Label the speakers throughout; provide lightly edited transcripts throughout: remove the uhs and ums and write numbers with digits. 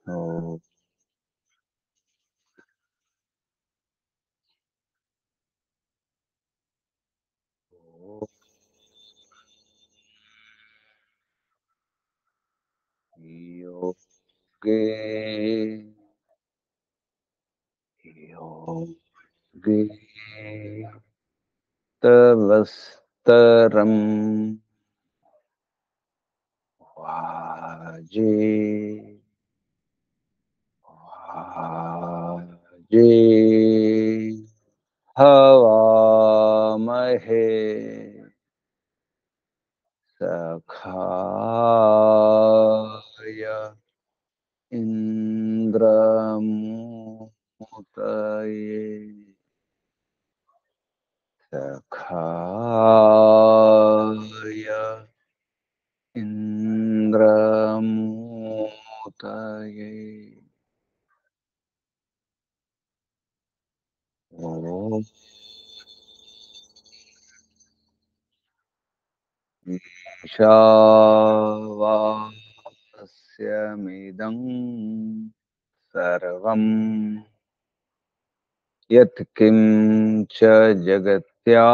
Speaker 1: ओ योगे योगे तवस्तरम् वाजे वाजे हवामहे सखाय इन्द्रमुतये सखाय इन्द्रमुतये ॐ ईशावास्यमिदं सर्वं यत्किञ्च जगत्या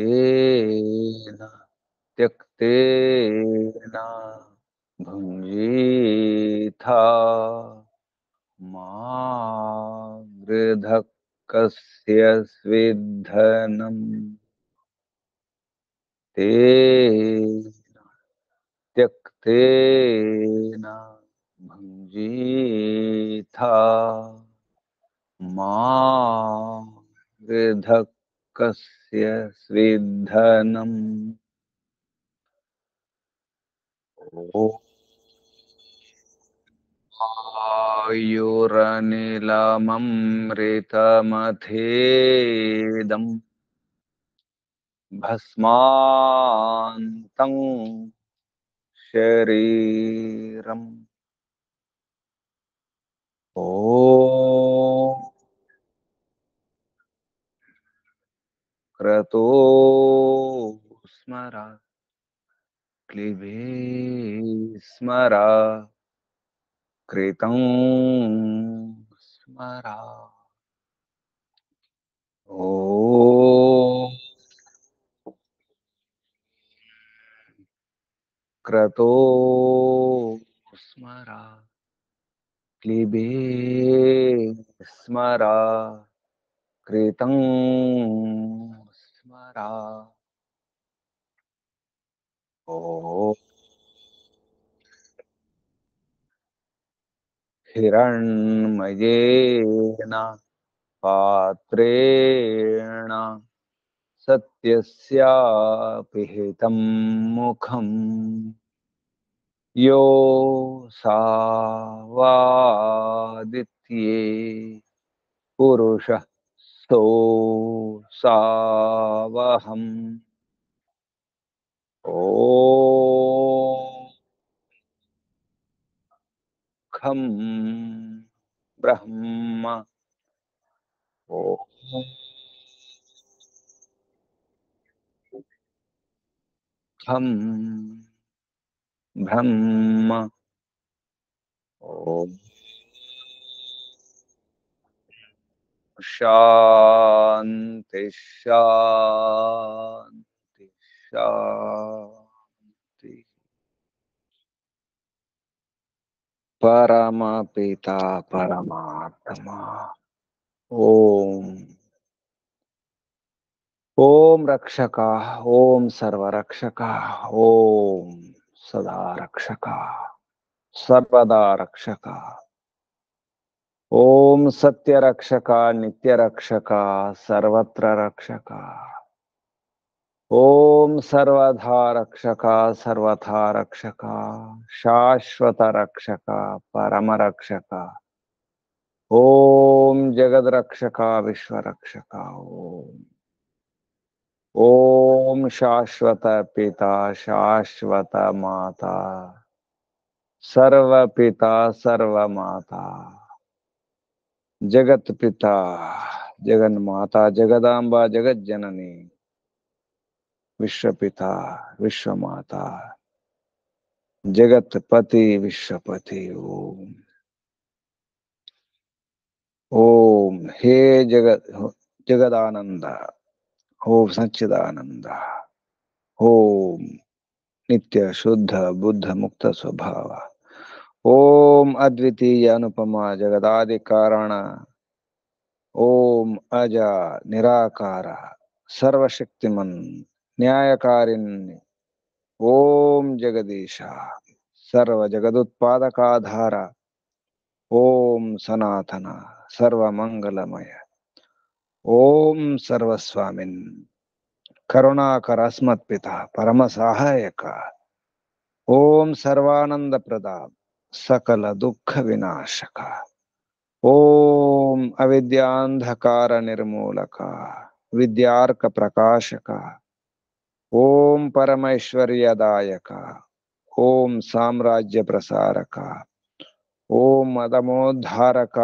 Speaker 1: जगत्तेन त्यक्तेन भुञ्जीथा मा गृधः कस्य स्विद्धनम् तेन त्यक्तेन भुञ्जीथा मा गृधः कस्य स्विद्धनम् ॐ आयुरनिलममृतमथेदम् भस्मान्तं शरीरम् ॐ क्रतो स्मर क्लिबे स्मर कृतं स्मर ॐ क्रतो स्मर क्लिबे स्मर कृतं स्मर ॐ हिरण्मयेन पात्रेण सत्यस्यापिहितं मुखम् यो सावादित्ये पुरुषः सोऽसावहम् ॐ खं ब्रह्म ॐ खं ब्रह्म ॐ शान्ति शान्ति शान्ति परमपिता परमात्मा ओम ओम रक्षका ओम सर्वरक्षका ओम सदा रक्षका सर्वदा रक्षका ओम सत्य रक्षका नित्य रक्षका सर्वत्र रक्षका ओम सर्वधा रक्षका सर्वथा रक्षका शाश्वत रक्षका परम रक्षका ओम जगद रक्षका विश्व रक्षका ओम ओम शाश्वत पिता शाश्वत माता सर्व पिता सर्व माता जगत पिता जगन माता जगदांबा जगत जननी विश्व पिता विश्व माता जगतपति विश्वपति ओम। ओम हे जगदानंद, ओम सच्चिदानंद, ओम नित्य शुद्ध बुद्ध मुक्त स्वभाव, ओम अद्वितीय अनुपमा जगदादि कारण, ओम अज निराकार सर्वशक्तिमन न्यायकारिण्य, ओम जगदीश सर्व जगदुत्पादकाधार, ओम सनातन सर्वमंगलमय, ओम सर्वस्वामिन् करुणाकर अस्मत्पिता परम सहायक, ओम सर्वानंद प्रदा सकल दुख विनाशक, ओम अविद्यांधकार निर्मूलक विद्यार्क प्रकाशक, ओम परमैश्वर्यदायक, ओम साम्राज्य प्रसारक, ओम अदमोद्धारक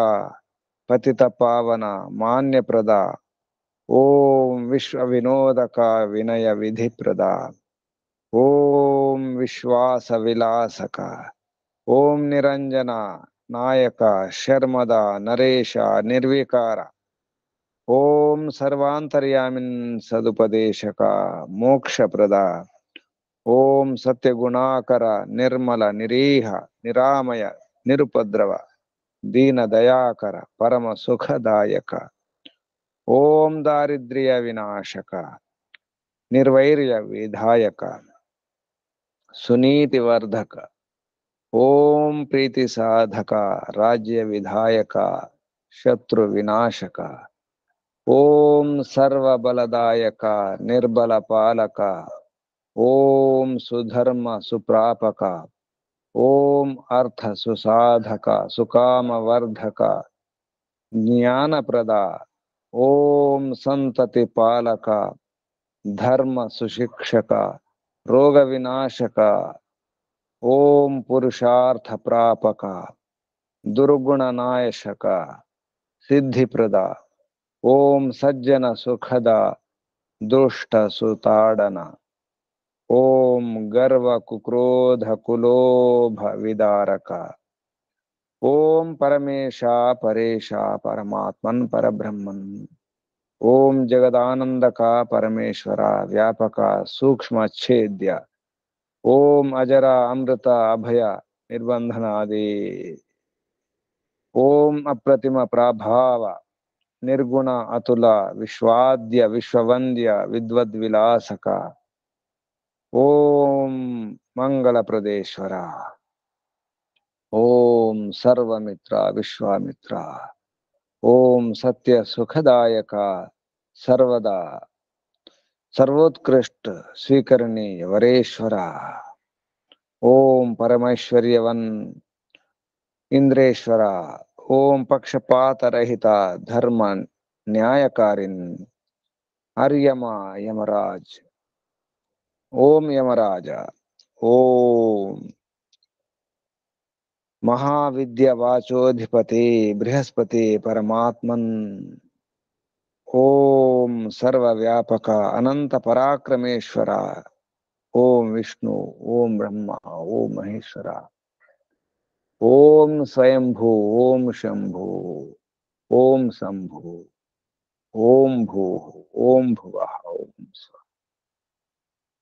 Speaker 1: पतित पावन मान्य प्रदा, ओम विश्व विनोदक विनय विधि प्रदा, ओम विश्वास विलासक, ओम निरंजना नायक शर्मदा नरेश निर्विकार, ओम सर्वांतर्यामिन् सदुपदेशक मोक्ष प्रदा, ओम सत्य गुणाकर निर्मल निरीह निरामय निरुपद्रव दीन दयाकर परम सुखदायक, ओम दारिद्र्य विनाशक निर्वैर्य विधायक सुनीति वर्धक, ओम प्रीति साधक राज्य विधायक शत्रु विनाशक, ओम सर्व बलदायक निर्बल पालक, ओम सुधर्म सुप्रापक, ओम अर्थ सुसाधक सुकाम वर्धक ज्ञान प्रदा, ओम संतति पालक धर्म सुशिक्षक रोग विनाशक, ओम पुरुषार्थ प्रापक दुर्गुण नायशक सिद्धि प्रदा, ओम सज्जन सुखदा दुष्ट सुताड़न, ओम गर्व कुक्रोध कुलोभ विदारक, ओम परमेशा परेशा परमात्मन परब्रह्मन, ओम जगदानंद का परमेश्वरा व्यापका सूक्ष्म छेद्य, ओम अजरा अमृत अभय निर्बंधन आदि, ओम अप्रतिम प्रभाव निर्गुण अतुल विश्वाद्य विश्ववंद्य विद्वद्विलासक, ओम मंगल प्रदेश्वरा, ओम सर्वमित्र विश्वामित्र, ओम सत्य सुखदायक सर्वदा सर्वोत्कृष्ट स्वीकरणीय वरेश्वरा, ओम परमैश्वर्यवन इंद्रेश्वरा, ओम पक्षपात रहिता धर्म न्यायकारिन अर्यमा यमराज, ओम यमराजा, ओम महाविद्यावाचोधिपति बृहस्पति परमात्मन, ओम सर्वव्यापक अनंत पराक्रमेश्वरा, ओम विष्णु, ओम ब्रह्मा, ओम महेश्वरा, ओम स्वयंभू, ओम शंभु, ओम शंभु, ओम भू, ओम भुवः, ओम स्व,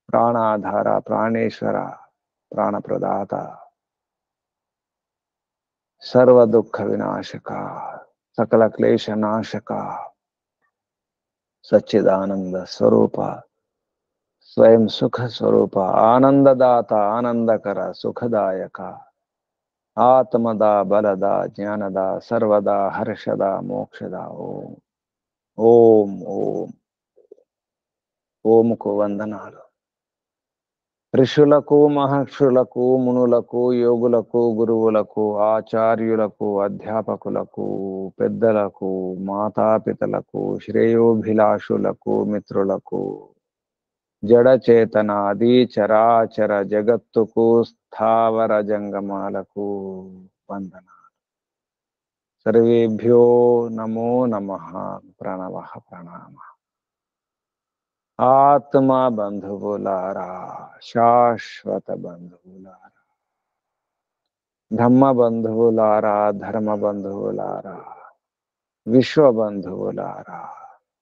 Speaker 1: प्राणाधारा प्राणेश्वरा प्राण प्रदाता सर्व दुख विनाशका सकल क्लेश नाशका सच्चिदानंद स्वरूप स्वयं सुख स्वरूप आनंददाता आनंदकर सुखदायक आत्मदा बलदा ज्ञानदा सर्वदा हर्षदा मोक्षदा, ओम ओम ओम ओम को వందనాలు। ఋషులకు మహర్షులకు మునులకు యోగులకు గురువులకు ఆచార్యులకు అధ్యాపకులకు పెద్దలకు మాతాపితలకు శ్రేయోభిలాషులకు మిత్రులకు జడ చేతనాది చరాచర జగత్తుకు స్థావర జంగమాలకు వందనాలు। సర్వేభ్యో నమో నమః ప్రణవః ప్రణామః। ఆత్మ బంధువులారా శాశ్వత బంధువులారా ధమ్మ బంధువులారా, ధర్మ బంధువులారా, విశ్వ బంధువులారా,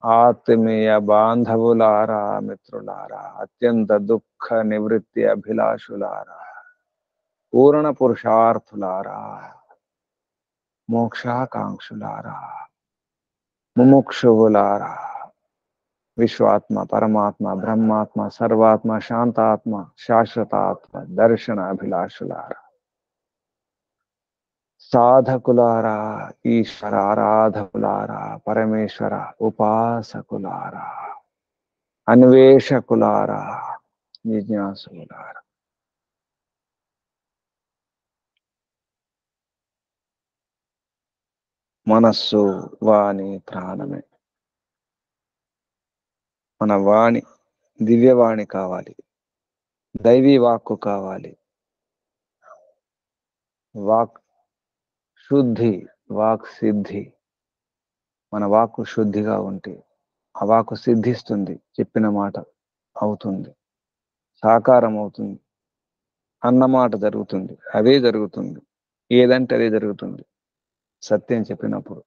Speaker 1: ఆత్మీయ బాంధవులారా, మిత్రులారా, అత్యంత దుఃఖ నివృత్తి అభిలాషులారా, పూర్ణ పురుషార్థులారా, మోక్షాకాంక్షులారా, ముముక్షువులారా, విశ్వాత్మ, పరమాత్మ, బ్రహ్మాత్మ, సర్వాత్మ, శాంతాత్మ, శాశ్వతాత్మ దర్శన అభిలాషులారా, సాధకులారా, ఈశ్వర ఆరాధకులారా, పరమేశ్వర ఉపాసకులారా, అన్వేషకులారా, జిజ్ఞాసులారా, మనస్సు, వాణి, ప్రాణమే. మన వాణి దివ్యవాణి కావాలి, దైవీ వాక్కు కావాలి. వాక్ శుద్ధి, వాక్ సిద్ధి. మన వాక్కు శుద్ధిగా ఉంటే ఆ వాక్కు సిద్ధిస్తుంది, చెప్పిన మాట అవుతుంది, సాకారం అవుతుంది, అన్నమాట జరుగుతుంది, అదే జరుగుతుంది, ఏదంటే అదే జరుగుతుంది. సత్యం చెప్పినప్పుడు,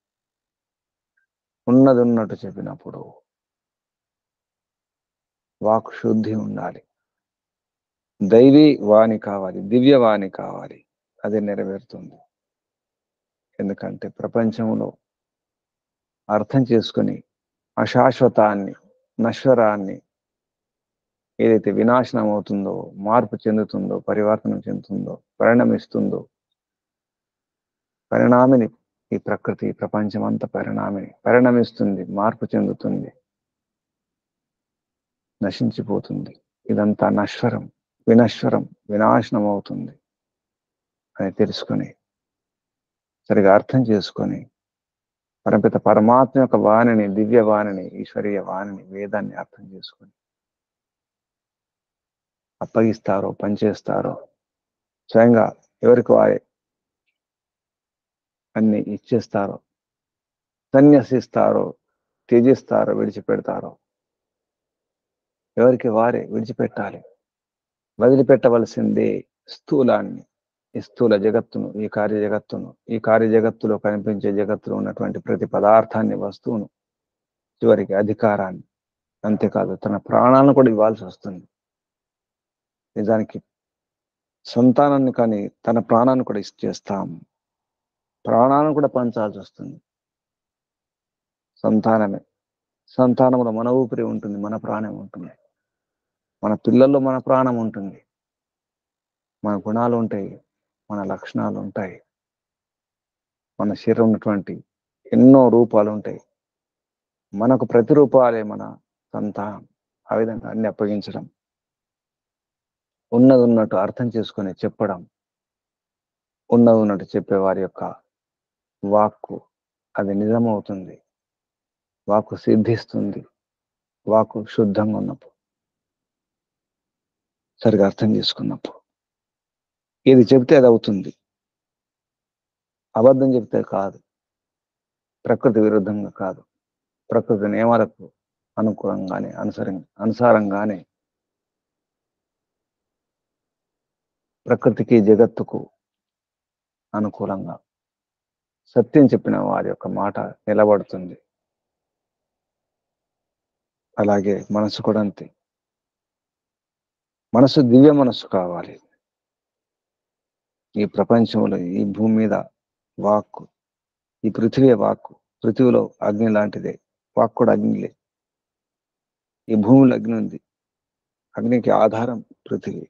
Speaker 1: ఉన్నది ఉన్నట్టు చెప్పినప్పుడు వాక్ శుద్ధి ఉండాలి. దైవీ వాణి కావాలి, దివ్య వాణి కావాలి, అది నెరవేరుతుంది. ఎందుకంటే ప్రపంచంలో అర్థం చేసుకుని అశాశ్వతాన్ని, నశ్వరాన్ని, ఏదైతే వినాశనం అవుతుందో, మార్పు చెందుతుందో, పరివర్తనం చెందుతుందో, పరిణమిస్తుందో, పరిణామిని ఈ ప్రకృతి, ప్రపంచం అంతా పరిణమిస్తుంది, మార్పు చెందుతుంది, నశించిపోతుంది. ఇదంతా నశ్వరం, వినశ్వరం, వినాశనం అవుతుంది అని తెలుసుకొని, సరిగా అర్థం చేసుకొని, పరమిత పరమాత్మ యొక్క వాణిని, దివ్య వాణిని, ఈశ్వరీయ వాణిని, వేదాన్ని అర్థం చేసుకొని అప్పగిస్తారో, పనిచేస్తారో, స్వయంగా ఎవరికి వారే అన్ని ఇచ్చేస్తారో, సన్యసిస్తారో, త్యజిస్తారో, విడిచిపెడతారో, ఎవరికి వారే విడిచిపెట్టాలి. వదిలిపెట్టవలసిందే స్థూలాన్ని, ఈ స్థూల జగత్తును, ఈ కార్య జగత్తును, ఈ కార్య జగత్తులో కనిపించే జగత్తులో ఉన్నటువంటి ప్రతి పదార్థాన్ని, వస్తువును, చివరికి అధికారాన్ని, అంతేకాదు తన ప్రాణాలను కూడా ఇవ్వాల్సి వస్తుంది. నిజానికి సంతానాన్ని కానీ తన ప్రాణాన్ని కూడా ఇచ్చేస్తాం, ప్రాణాలను కూడా పంచాల్సి వస్తుంది. సంతానంలో మన ఊపిరి ఉంటుంది, మన ప్రాణం ఉంటుంది, మన పిల్లల్లో మన ప్రాణం ఉంటుంది, మన గుణాలు ఉంటాయి, మన లక్షణాలు ఉంటాయి, మన శరీరం ఉన్నటువంటి ఎన్నో రూపాలు ఉంటాయి. మనకు ప్రతిరూపాలే మన సంతానం. ఆ విధంగా అన్ని అప్పగించడం, ఉన్నది ఉన్నట్టు అర్థం చేసుకొని చెప్పడం, ఉన్నది ఉన్నట్టు చెప్పే వారి యొక్క వాక్కు అది నిజమవుతుంది, వాక్కు సిద్ధిస్తుంది. వాక్కు శుద్ధంగా ఉన్నప్పుడు, సరిగా అర్థం చేసుకున్నప్పుడు, ఏది చెబితే అది అవుతుంది, అబద్ధం చెప్తే కాదు, ప్రకృతి విరుద్ధంగా కాదు, ప్రకృతి నియమాలకు అనుకూలంగానే, అనుసారంగానే, ప్రకృతికి జగత్తుకు అనుకూలంగా సత్యం చెప్పిన వారి యొక్క మాట నిలబడుతుంది. అలాగే మనసు కూడా అంతే. మనసు దివ్య మనసు కావాలి. ఈ ప్రపంచంలో, ఈ భూమి మీద వాక్కు, ఈ పృథివీ వాక్కు, పృథివీలో అగ్ని లాంటిదే, వాక్కు కూడా అగ్నిలే. ఈ భూమిలో అగ్ని ఉంది, అగ్నికి ఆధారం పృథివీ,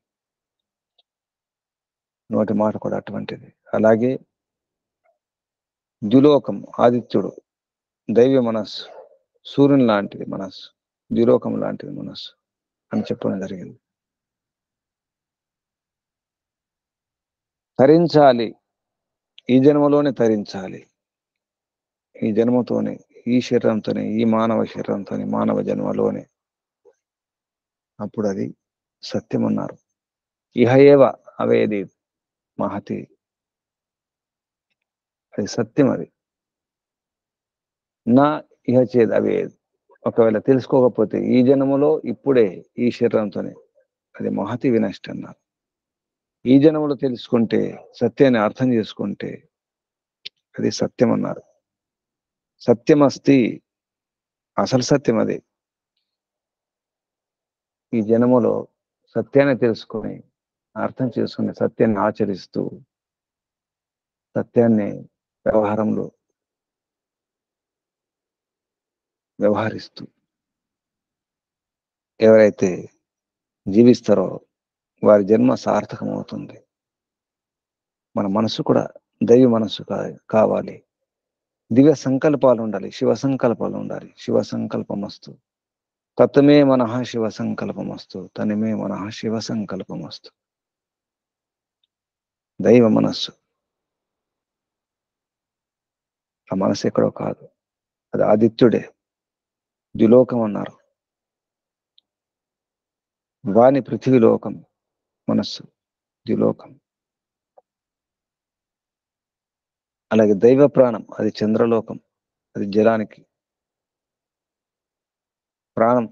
Speaker 1: నోటి మాట కూడా అటువంటిది. అలాగే ద్యులోకం, ఆదిత్యుడు, దైవ మనస్సు, సూర్యుని లాంటిది మనస్సు, ద్యులోకం లాంటిది మనస్సు అని చెప్పడం జరిగింది. తరించాలి, ఈ జన్మలోనే తరించాలి, ఈ జన్మతోనే, ఈ శరీరంతోనే, ఈ మానవ శరీరంతోనే, మానవ జన్మలోనే. అప్పుడు అది సత్యం అన్నారు. ఇహ ఏవ అవేది మహతి, అది సత్యం. అది నా ఇహ చేద్ అవేది, ఒకవేళ తెలుసుకోకపోతే ఈ జన్మలో ఇప్పుడే ఈ శరీరంతోనే, అది మహతి వినష్టి అన్నారు. ఈ జన్మలో తెలుసుకుంటే, సత్యాన్ని అర్థం చేసుకుంటే అది సత్యం అన్నారు. సత్యమస్తి, అసలు సత్యం అది. ఈ జన్మలో సత్యాన్ని తెలుసుకొని, అర్థం చేసుకుని, సత్యాన్ని ఆచరిస్తూ, సత్యాన్ని వ్యవహారంలో వ్యవహరిస్తూ ఎవరైతే జీవిస్తారో వారి జన్మ సార్థకమవుతుంది. మన మనసు కూడా దైవ మనసు కావాలి. దివ్య సంకల్పాలు ఉండాలి, శివ సంకల్పాలు ఉండాలి. శివ సంకల్పమస్తు, తత్వమే మనః శివ సంకల్పమస్తు, తనిమే మనః శివ సంకల్పమస్తు. దైవ మనస్సు, ఆ మనసు ఎక్కడో కాదు, అది ఆదిత్యుడే. ద్విలోకం అన్నారు. వాని పృథివీలోకం, మనస్సు ద్విలోకం. అలాగే దైవ ప్రాణం, అది చంద్రలోకం, అది జలానికి. ప్రాణం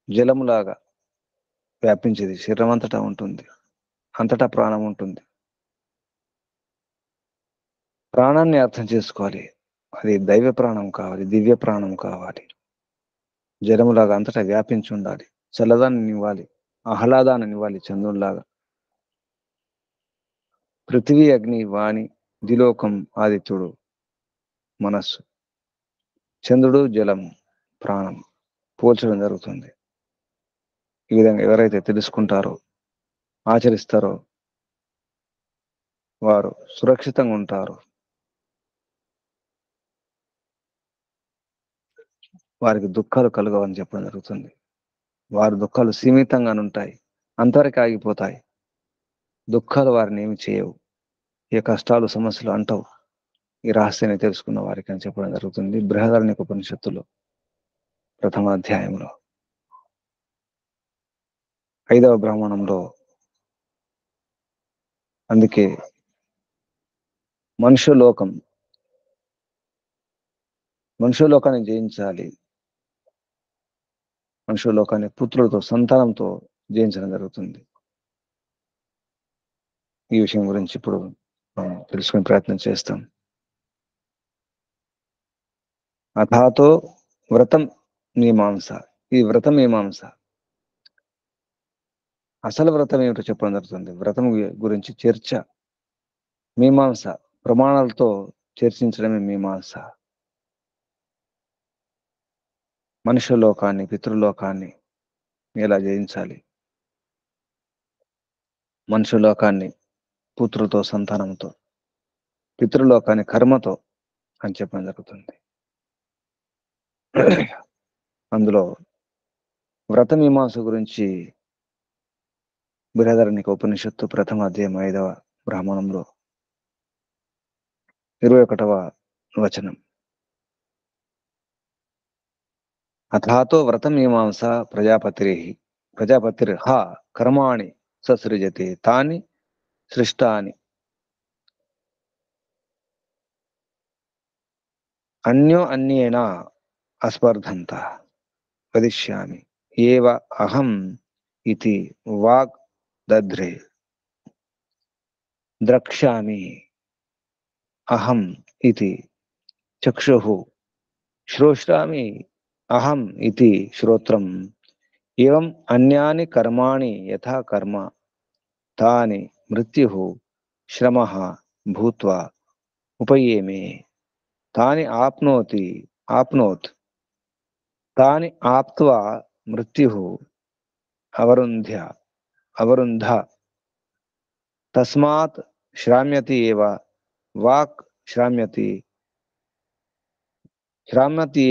Speaker 1: జలములాగా వ్యాపించేది, శరీరం అంతటా ఉంటుంది, అంతటా ప్రాణం ఉంటుంది. ప్రాణాన్ని అర్థం చేసుకోవాలి. అది దైవ ప్రాణం కావాలి, దివ్య ప్రాణం కావాలి. జలములాగా అంతటా వ్యాపించి ఉండాలి, చల్లదాన్ని ఇవ్వాలి, ఆహ్లాదాన్ని ఇవ్వాలి చంద్రునిలాగా. పృథివీ అగ్ని వాణి, ద్విలోకం ఆదిత్యుడు మనస్సు, చంద్రుడు జలం ప్రాణం పోల్చడం జరుగుతుంది. ఈ విధంగా ఎవరైతే తెలుసుకుంటారో, ఆచరిస్తారో వారు సురక్షితంగా ఉంటారు. వారికి దుఃఖాలు కలగవని చెప్పడం జరుగుతుంది. వారి దుఃఖాలు సీమితంగానే ఉంటాయి, అంతవరకు ఆగిపోతాయి. దుఃఖాలు వారిని ఏమి చేయవు, ఏ కష్టాలు సమస్యలు అంటవు ఈ రహస్యాన్ని తెలుసుకున్న వారికి అని చెప్పడం జరుగుతుంది బృహదారణ్యక ఉపనిషత్తులో 1వ అధ్యాయంలో 5వ బ్రాహ్మణంలో. అందుకే మనుష్యలోకాన్ని జయించాలి. మనుష్యలోకాన్ని పుత్రులతో, సంతానంతో జయించడం జరుగుతుంది. ఈ విషయం గురించి ఇప్పుడు మనం తెలుసుకునే ప్రయత్నం చేస్తాం. అథాతో వ్రతం మీమాంస. ఈ వ్రతం మీమాంస, అసలు వ్రతం ఏమిటో చెప్పడం జరుగుతుంది. వ్రతం గురించి చర్చ, మీమాంస ప్రమాణాలతో చర్చించడమే మీమాంస. మనుష్యలోకాన్ని, పితృలోకాన్ని ఎలా జయించాలి, మనుష్యలోకాన్ని పుత్రులతో, సంతానంతో, పితృలోకాన్ని కర్మతో అని చెప్పడం జరుగుతుంది. అందులో వ్రత మీమాంస గురించి బృహదారణ్యక ఉపనిషత్తు 1వ అధ్యాయం 5వ బ్రాహ్మణంలో 21వ వచనం. అథాతో వ్రత మీమాంస ప్రజాపతిర్హ కర్మాణి ససృజతే తాని సృష్టాని అన్యేన అస్పర్ధంత వదిష్యామి ఏవ అహం ఇతి వాగ్ దధ్రే ద్రక్ష్యామి అహం ఇతి చక్షుః శ్రోష్యామి అహం ఇతి శ్రోత్రం ఏవం అన్యాని కర్మాణి యథా కర్మ తాని మృత్యుః శ్రమః భూత్వా ఉపయేమే తాని ఆప్నోత్ తాని ఆప్త్వా మృత్యుః అవరుంధ తస్మాత్ శ్రామ్యతి ఏవ వాక్ శ్రామ్యతి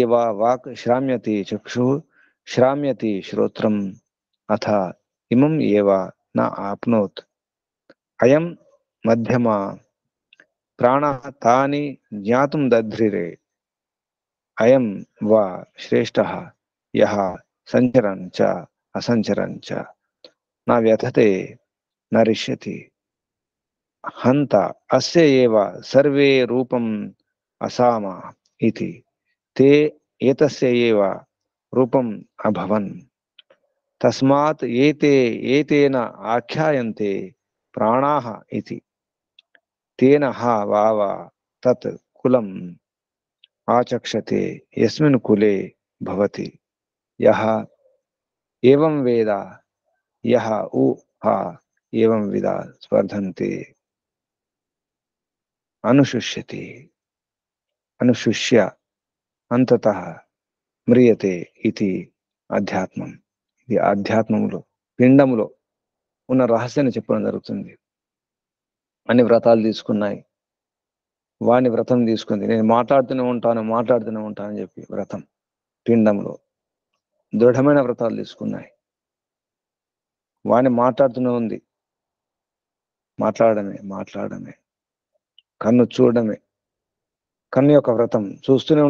Speaker 1: ఏవ వాక్ శ్రామ్యతి చక్షుః శ్రామ్యతి శ్రోత్రం అథ ఇమం ఏవ న ఆప్నోత్ అయం మధ్యమా ప్రాణః తాని జ్ఞాతుం దధ్రిరే అయం వా శ్రేష్టః యః సంచరన్ చ అసంచరన్ చ న వ్యథతే న రిష్యతి హంత అస్య ఏవ సర్వే రూపం అసామ ఇతి తే ఏతస్య ఏవ రూపం అభవన్ తస్మాత్ ఏతేన ఆఖ్యాయంతే ప్రాణాః ఇతి తేన వావ తత్ కులం ఆచక్షతే యస్మిన్ కులే భవతి యః ఏవం వేద యః ఉ హా ఏవం విద స్పర్ధంతే అనుశుష్యతి అనుశుష్య అంతతః మ్రియతే ఇది అధ్యాత్మం. ఇది ఆధ్యాత్మములో పిండములో ఉన్న రహస్యాన్ని చెప్పడం జరుగుతుంది. అన్ని వ్రతాలు తీసుకున్నాయి, వాణ్ణి వ్రతం తీసుకుంది. నేను మాట్లాడుతూనే ఉంటాను అని చెప్పి వ్రతం పిండంలో దృఢమైన వ్రతాలు తీసుకున్నాయి. వాణ్ణి మాట్లాడుతూనే ఉంది, మాట్లాడమే కన్ను చూడడమే, కన్ను యొక్క వ్రతం చూస్తూనే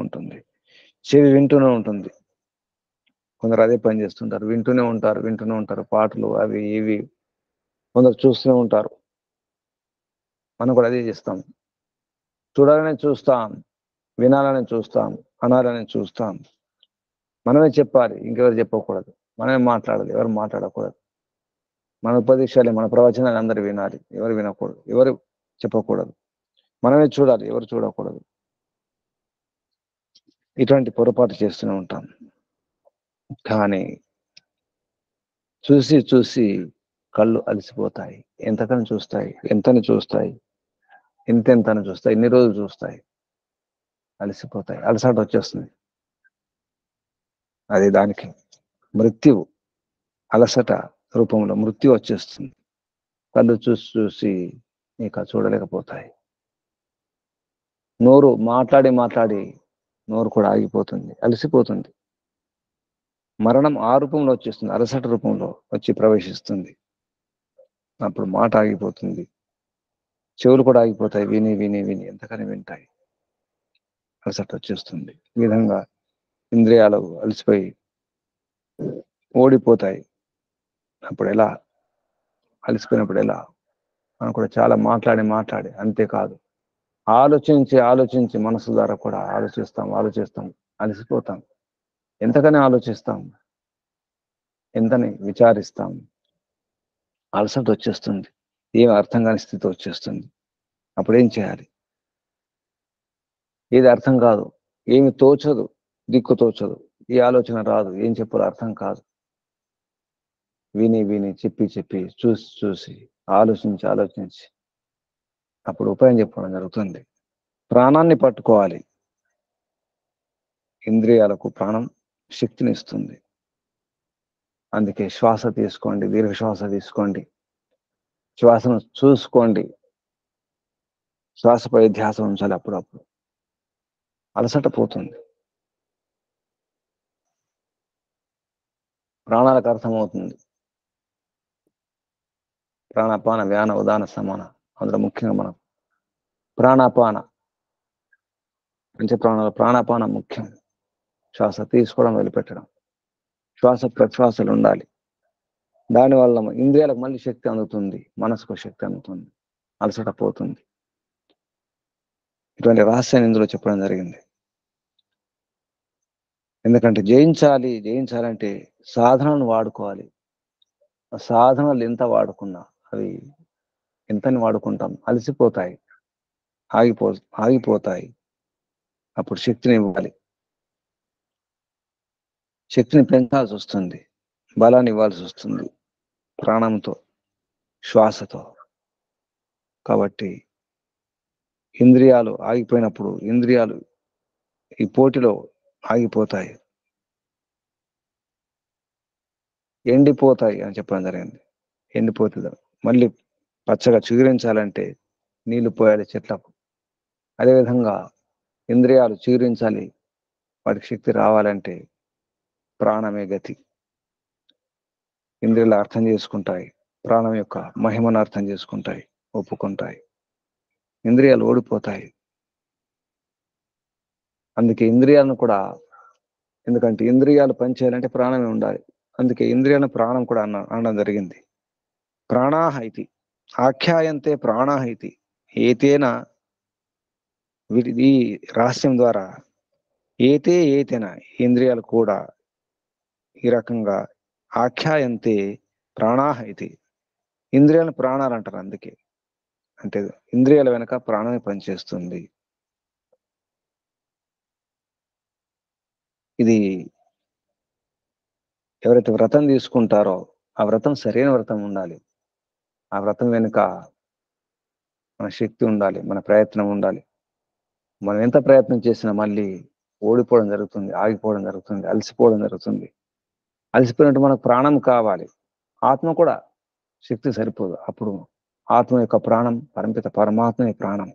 Speaker 1: ఉంటుంది. చెవి వింటూనే ఉంటుంది. కొందరు అదే పని చేస్తుంటారు, వింటూనే ఉంటారు పాటలు అవి ఇవి. కొందరు చూస్తూనే ఉంటారు. మనం కూడా అదే చేస్తాం. చూడాలని చూస్తాం, వినాలని చూస్తాం, అనాలని చూస్తాం. మనమే చెప్పాలి, ఇంకెవరు చెప్పకూడదు. మనమే మాట్లాడాలి, ఎవరు మాట్లాడకూడదు. మన ఉపదేశాలే, మన ప్రవచనాలు అందరూ వినాలి, ఎవరు వినకూడదు, ఎవరు చెప్పకూడదు. మనమే చూడాలి, ఎవరు చూడకూడదు. ఇటువంటి పొరపాటు చేస్తూనే ఉంటాం. కానీ చూసి కళ్ళు అలసిపోతాయి. ఎంతని చూస్తాయి, ఎంతని చూస్తాయి, ఎన్ని రోజులు చూస్తాయి, అలసిపోతాయి, అలసట వచ్చేస్తుంది. అది దానికి మృత్యువు, అలసట రూపంలో మృత్యు వచ్చేస్తుంది. కళ్ళు చూసి ఇక చూడలేకపోతాయి. నోరు మాట్లాడి నోరు కూడా ఆగిపోతుంది, అలసిపోతుంది. మరణం ఆ రూపంలో వచ్చేస్తుంది, అలసట రూపంలో వచ్చి ప్రవేశిస్తుంది. అప్పుడు మాట ఆగిపోతుంది, చెవులు కూడా ఆగిపోతాయి. విని ఎంతకని వింటాయి, అలసట వచ్చేస్తుంది. ఈ విధంగా ఇంద్రియాలు అలసిపోయి ఓడిపోతాయి. అప్పుడు ఎలా, అలసిపోయినప్పుడు ఎలా? మనం కూడా చాలా మాట్లాడి అంతేకాదు, ఆలోచించి మనసు ద్వారా కూడా ఆలోచిస్తాం, అలసిపోతాం. ఎంతకని ఆలోచిస్తాం, ఎంతని విచారిస్తాం, అలసట వచ్చేస్తుంది. ఏం అర్థం కాని స్థితి వచ్చేస్తుంది. అప్పుడు ఏం చేయాలి? ఏది అర్థం కాదు, ఏమి తోచదు, దిక్కు తోచదు, ఏ ఆలోచన రాదు, ఏం చెప్పాలో అర్థం కాదు. విని చెప్పి చూసి ఆలోచించి అప్పుడు ఉపాయం చెప్పడం జరుగుతుంది. ప్రాణాన్ని పట్టుకోవాలి. ఇంద్రియాలకు ప్రాణం శక్తిని ఇస్తుంది. అందుకే శ్వాస తీసుకోండి, దీర్ఘ శ్వాస తీసుకోండి, శ్వాసను చూసుకోండి, శ్వాసపై ధ్యాస ఉంచాలి. అప్పుడప్పుడు అలసట పోతుంది. ప్రాణాలకు అర్థమవుతుంది. ప్రాణాపాన వ్యాన ఉదాన సమాన. అందులో ముఖ్యంగా మనం ప్రాణాపాన, పంచప్రాణాలు, ప్రాణాపానం ముఖ్యం. శ్వాస తీసుకోవడం, వదిలిపెట్టడం, శ్వాస ప్రశ్వాసలు ఉండాలి. దానివల్ల ఇంద్రియాలకు మళ్ళీ శక్తి అందుతుంది, మనసుకు శక్తి అందుతుంది, అలసట పోతుంది. ఇటువంటి రహస్యాన్ని ఇందులో చెప్పడం జరిగింది. ఎందుకంటే జయించాలంటే సాధనను వాడుకోవాలి. సాధనలు ఎంత వాడుకున్నా అవి ఎంతని వాడుకుంటాం, అలసిపోతాయి, ఆగిపోతాయి. అప్పుడు శక్తిని ఇవ్వాలి, శక్తిని పెంచాల్సి వస్తుంది, బలాన్ని ఇవ్వాల్సి వస్తుంది ప్రాణంతో, శ్వాసతో. కాబట్టి ఇంద్రియాలు ఆగిపోయినప్పుడు ఇంద్రియాలు ఈ పోటీలో ఆగిపోతాయి, ఎండిపోతాయి అని చెప్పడం జరిగింది. ఎండిపోతుంది. మళ్ళీ పచ్చగా చిగురించాలంటే నీళ్లు పోయాలి చెట్లకు. అదేవిధంగా ఇంద్రియాలు చిగురించాలి, వాటికి శక్తి రావాలంటే ప్రాణమే గతి. ఇంద్రియాలు అర్థం చేసుకుంటాయి, ప్రాణం యొక్క మహిమను అర్థం చేసుకుంటాయి, ఒప్పుకుంటాయి. ఇంద్రియాలు ఓడిపోతాయి. అందుకే ఇంద్రియాలను కూడా, ఎందుకంటే ఇంద్రియాలు పనిచేయాలంటే ప్రాణమే ఉండాలి. అందుకే ఇంద్రియాలను ప్రాణం కూడా అనడం జరిగింది. ప్రాణాః ఇతి ఆఖ్యాయంతే ప్రాణాః ఇతి ఏతేన, ఈ రహస్యం ద్వారా ఏతేన ఇంద్రియాలు కూడా ఈ రకంగా ఆఖ్యాయంతే ప్రాణాహ ఇది. ఇంద్రియాలను ప్రాణాలు అంటారు. అందుకే అంటే ఇంద్రియాల వెనక ప్రాణమే పనిచేస్తుంది. ఇది ఎవరైతే వ్రతం తీసుకుంటారో ఆ వ్రతం సరైన వ్రతం ఉండాలి. ఆ వ్రతం వెనుక మన శక్తి ఉండాలి, మన ప్రయత్నం ఉండాలి. మనం ఎంత ప్రయత్నం చేసినా మళ్ళీ ఓడిపోవడం జరుగుతుంది, ఆగిపోవడం జరుగుతుంది, అలసిపోవడం జరుగుతుంది. అలసిపోయినట్టు మనకు ప్రాణం కావాలి, ఆత్మ కూడా శక్తి సరిపోదు. అప్పుడు ఆత్మ యొక్క ప్రాణం పరమిత పరమాత్మ ప్రాణం,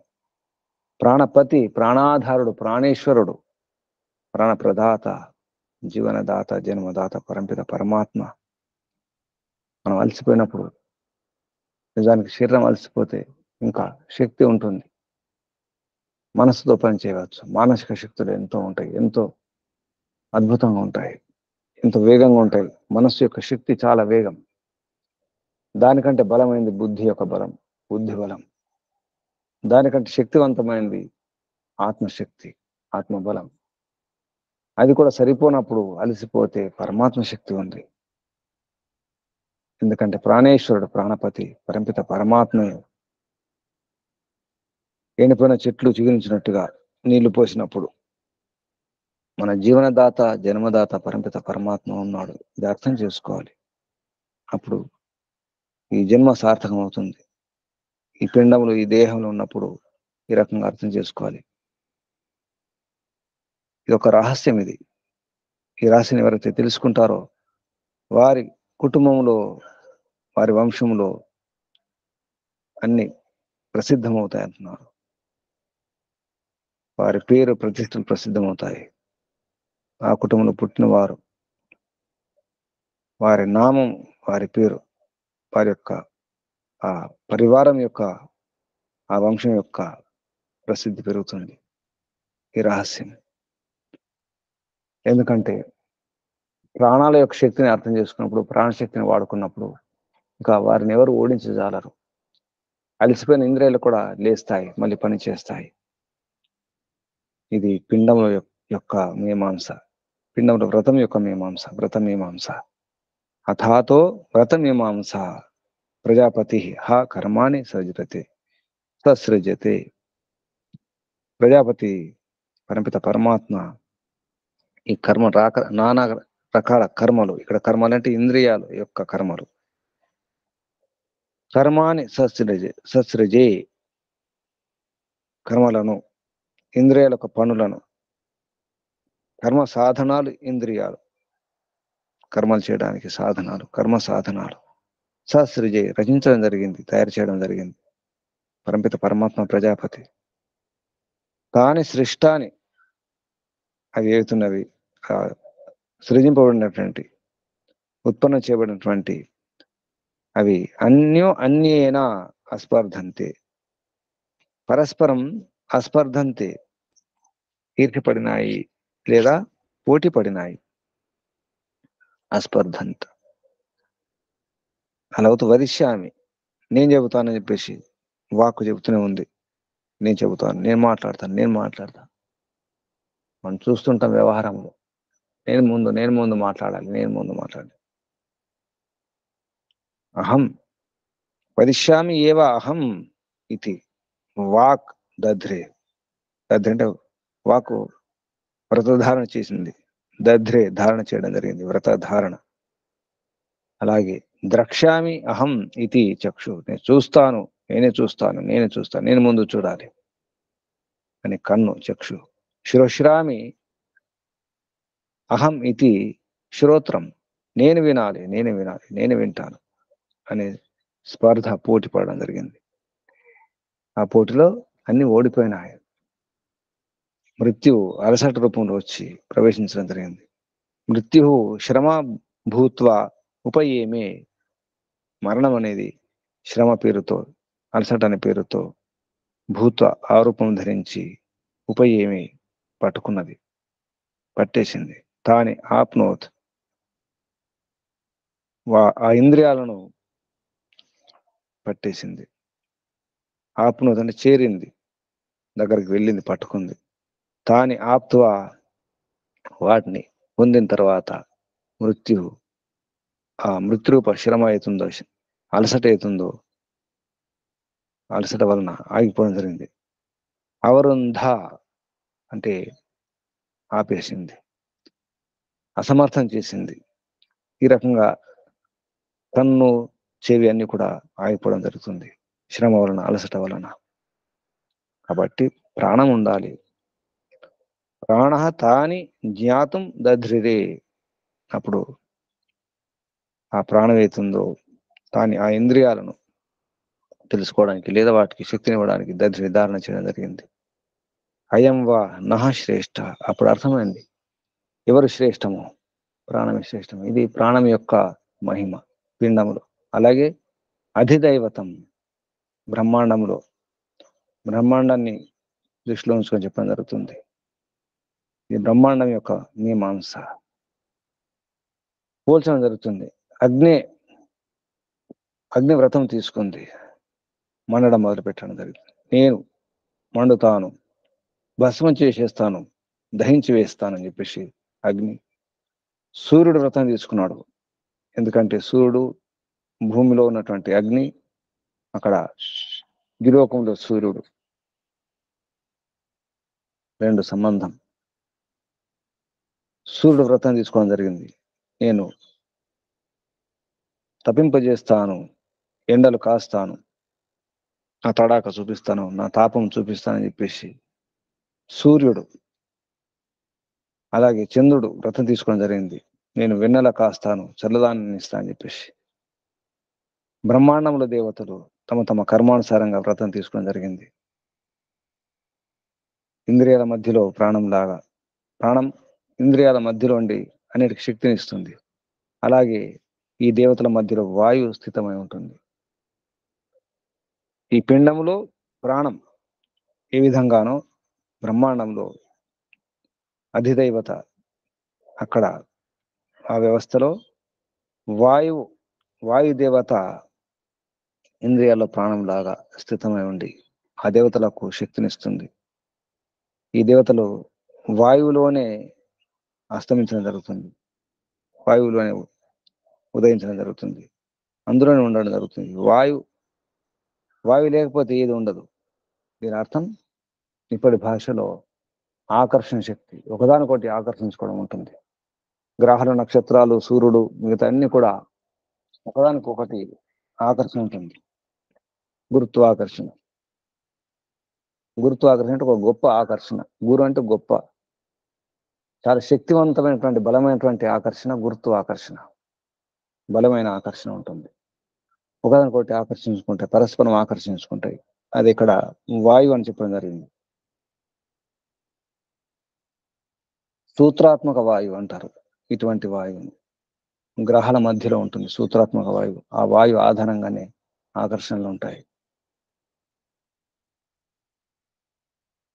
Speaker 1: ప్రాణపతి, ప్రాణాధారుడు, ప్రాణేశ్వరుడు, ప్రాణప్రదాత, జీవనదాత, జన్మదాత పరమిత పరమాత్మ. మనం అలసిపోయినప్పుడు, నిజానికి శరీరం అలసిపోతే ఇంకా శక్తి ఉంటుంది, మనసుతో పని చేయవచ్చు. మానసిక శక్తులు ఎంతో ఉంటాయి, ఎంతో అద్భుతంగా ఉంటాయి, ఎంతో వేగంగా ఉంటాయి. మనస్సు యొక్క శక్తి చాలా వేగం. దానికంటే బలమైంది బుద్ధి యొక్క బలం, బుద్ధి బలం. దానికంటే శక్తివంతమైనది ఆత్మశక్తి, ఆత్మబలం. అది కూడా సరిపోనప్పుడు అలసిపోతే పరమాత్మ శక్తి ఉంది. ఎందుకంటే ప్రాణేశ్వరుడు, ప్రాణపతి, పరంపిత పరమాత్మ ఎండిపోయిన చెట్లు చిగురించినట్టుగా నీళ్లు పోసినప్పుడు మన జీవనదాత, జన్మదాత పరంపిత పరమాత్మ ఉన్నాడు. ఇది అర్థం చేసుకోవాలి. అప్పుడు ఈ జన్మ సార్థకం అవుతుంది. ఈ పిండంలో, ఈ దేహంలో ఉన్నప్పుడు ఈ రకంగా అర్థం చేసుకోవాలి. ఇది ఒక రహస్యం. ఇది ఈ రహస్యం ఎవరైతే తెలుసుకుంటారో వారి కుటుంబంలో, వారి వంశంలో అన్ని ప్రసిద్ధమవుతాయి అంటున్నారు. వారి పేరు ప్రతిష్టలు ప్రసిద్ధమవుతాయి. ఆ కుటుంబంలో పుట్టిన వారు, వారి నామం, వారి పేరు, వారి యొక్క ఆ పరివారం యొక్క, ఆ వంశం యొక్క ప్రసిద్ధి పెరుగుతుంది. ఈ రహస్యం. ఎందుకంటే ప్రాణాల యొక్క శక్తిని అర్థం చేసుకున్నప్పుడు, ప్రాణశక్తిని వాడుకున్నప్పుడు ఇంకా వారిని ఎవరు ఓడించజాలరు. అలసిపోయిన ఇంద్రియాలు కూడా లేస్తాయి, మళ్ళీ పని చేస్తాయి. ఇది పిండం యొక్క మీమాంస, పిండంలో వ్రతం యొక్క మీమాంస, వ్రత మీమాంస. అథాతో వ్రత మీమాంస ప్రజాపతి హ కర్మాణి సృజతే ససృజతే. ప్రజాపతి పరమిత పరమాత్మ ఈ నానా రకాల కర్మలు, ఇక్కడ కర్మలు అంటే ఇంద్రియాలు యొక్క కర్మలు, కర్మాని ససృజే కర్మలను, ఇంద్రియాల యొక్క పనులను. కర్మ సాధనాలు ఇంద్రియాలు, కర్మలు చేయడానికి సాధనాలు, కర్మ సాధనాలు. ససృజే రచించడం జరిగింది, తయారు చేయడం జరిగింది పరమిత పరమాత్మ ప్రజాపతి. తాని సృష్టాని, అవి ఏతున్నవి సృజింపబడినటువంటి, ఉత్పన్నం చేయబడినటువంటి అవి అన్యేనా అస్పర్ధంతే, పరస్పరం అస్పర్ధంతే, ఈర్చిపడినాయి లేదా పోటీ పడినాయి. అస్పర్ధంత అలవతు వదిష్యామి, నేను చెబుతానని చెప్పేసి వాక్కు చెబుతూనే ఉంది. నేను చెబుతాను, నేను మాట్లాడతాను. మనం చూస్తుంటాం వ్యవహారంలో, నేను ముందు మాట్లాడాలి. అహం వదిష్యామి ఏవ అహం ఇది వాక్ దధ్రే. దధ్రే అంటే వాకు వ్రతధారణ చేసింది, దధ్రే ధారణ చేయడం జరిగింది, వ్రతధారణ. అలాగే ద్రక్ష్యామి అహం ఇది చక్షు, నేను చూస్తాను, నేనే చూస్తాను, నేను ముందు చూడాలి అని కన్ను, చక్షు. శ్రోష్రామి అహం ఇది శ్రోత్రం, నేను వింటాను అనే స్పర్ధ, పోటీ పడడం జరిగింది. ఆ పోటీలో అన్ని ఓడిపోయినాయి. మృత్యు అలసట రూపంలో వచ్చి ప్రవేశించడం జరిగింది. మృత్యు శ్రమ భూత్వ ఉపయేమే, మరణం అనేది శ్రమ పేరుతో, అలసట అనే పేరుతో భూత్వ ఆ రూపం ధరించి ఉపయేమి పట్టేసింది. తాని ఆప్నోత్, ఆ ఇంద్రియాలను పట్టేసింది. ఆప్నోత్ అంటే చేరింది, దగ్గరికి వెళ్ళింది, పట్టుకుంది. తాని ఆప్త్వ, వాటిని పొందిన తర్వాత మృత్యు, ఆ మృత్యురూప శ్రమ అవుతుందో, అలసట అవుతుందో, అలసట వలన ఆగిపోవడం జరిగింది. అవరుంధ అంటే ఆపేసింది, అసమర్థం చేసింది. ఈ రకంగా కన్ను, చెవి అన్ని కూడా ఆగిపోవడం జరుగుతుంది శ్రమ వలన, అలసట వలన. కాబట్టి ప్రాణం ఉండాలి. ప్రాణ తాని జ్ఞాతం దధ్రిరే. అప్పుడు ఆ ప్రాణం ఏతుందో తాని, ఆ ఇంద్రియాలను తెలుసుకోవడానికి లేదా వాటికి శక్తినివ్వడానికి దధ్రి ధారణ చేయడం జరిగింది. అయం వా నహ శ్రేష్ఠ. అప్పుడు అర్థమైంది ఎవరు శ్రేష్టము, ప్రాణమే శ్రేష్టము. ఇది ప్రాణం యొక్క మహిమ పిండములో. అలాగే అధిదైవతం బ్రహ్మాండంలో, బ్రహ్మాండాన్ని దృష్టిలో ఉంచుకొని చెప్పడం జరుగుతుంది. ఇది బ్రహ్మాండం యొక్క మీమాంస పోల్చడం జరుగుతుంది. అగ్ని వ్రతం తీసుకుంది, మండడం మొదలు పెట్టడం జరిగింది. నేను మండుతాను, భస్మం చేసేస్తాను, దహించి వేస్తానని చెప్పేసి అగ్ని. సూర్యుడు వ్రతం తీసుకున్నాడు, ఎందుకంటే సూర్యుడు భూమిలో ఉన్నటువంటి అగ్ని, అక్కడ ద్విలోకంలో సూర్యుడు, రెండు సంబంధం. సూర్యుడు వ్రతం తీసుకోవడం జరిగింది. నేను తపింపజేస్తాను, ఎండలు కాస్తాను, నా తడాక చూపిస్తాను, నా తాపం చూపిస్తానని చెప్పేసి సూర్యుడు. అలాగే చంద్రుడు వ్రతం తీసుకోవడం జరిగింది. నేను వెన్నెల కాస్తాను, చల్లదాన్ని ఇస్తాను అని చెప్పేసి. బ్రహ్మాండంలో దేవతలు తమ తమ కర్మానుసారంగా వ్రతం తీసుకోవడం జరిగింది. ఇంద్రియాల మధ్యలో ప్రాణం లాగా, ప్రాణం ఇంద్రియాల మధ్యలో ఉండి అన్నిటికి శక్తిని ఇస్తుంది. అలాగే ఈ దేవతల మధ్యలో వాయువు స్థితమై ఉంటుంది. ఈ పిండములో ప్రాణం ఏ విధంగానో బ్రహ్మాండంలో అధిదైవత, అక్కడ ఆ వ్యవస్థలో వాయుదేవత ఇంద్రియాల్లో ప్రాణం లాగా స్థితమై ఉండి ఆ దేవతలకు శక్తినిస్తుంది. ఈ దేవతలు వాయువులోనే అస్తమించడం జరుగుతుంది, వాయువులోనే ఉదయించడం జరుగుతుంది, అందులోనే ఉండడం జరుగుతుంది. వాయువు లేకపోతే ఏది ఉండదు. దీని అర్థం ఇప్పటి భాషలో ఆకర్షణ శక్తి, ఒకదానికొకటి ఆకర్షించుకోవడం ఉంటుంది. గ్రహాలు, నక్షత్రాలు, సూర్యుడు, మిగతా అన్ని కూడా ఒకదానికొకటి ఆకర్షణ ఉంటుంది. గురుత్వాకర్షణ అంటే ఒక గొప్ప ఆకర్షణ. గురు అంటే గొప్ప, చాలా శక్తివంతమైనటువంటి బలమైనటువంటి ఆకర్షణ గురుత్వాకర్షణ. బలమైన ఆకర్షణ ఉంటుంది, ఒకదానికొకటి ఆకర్షించుకుంటాయి, పరస్పరం ఆకర్షించుకుంటాయి. అది ఇక్కడ వాయువు అని చెప్పడం జరిగింది. సూత్రాత్మక వాయువు అంటారు ఇటువంటి వాయువుని. గ్రహాల మధ్యలో ఉంటుంది సూత్రాత్మక వాయువు. ఆ వాయువు ఆధారంగానే ఆకర్షణలు ఉంటాయి.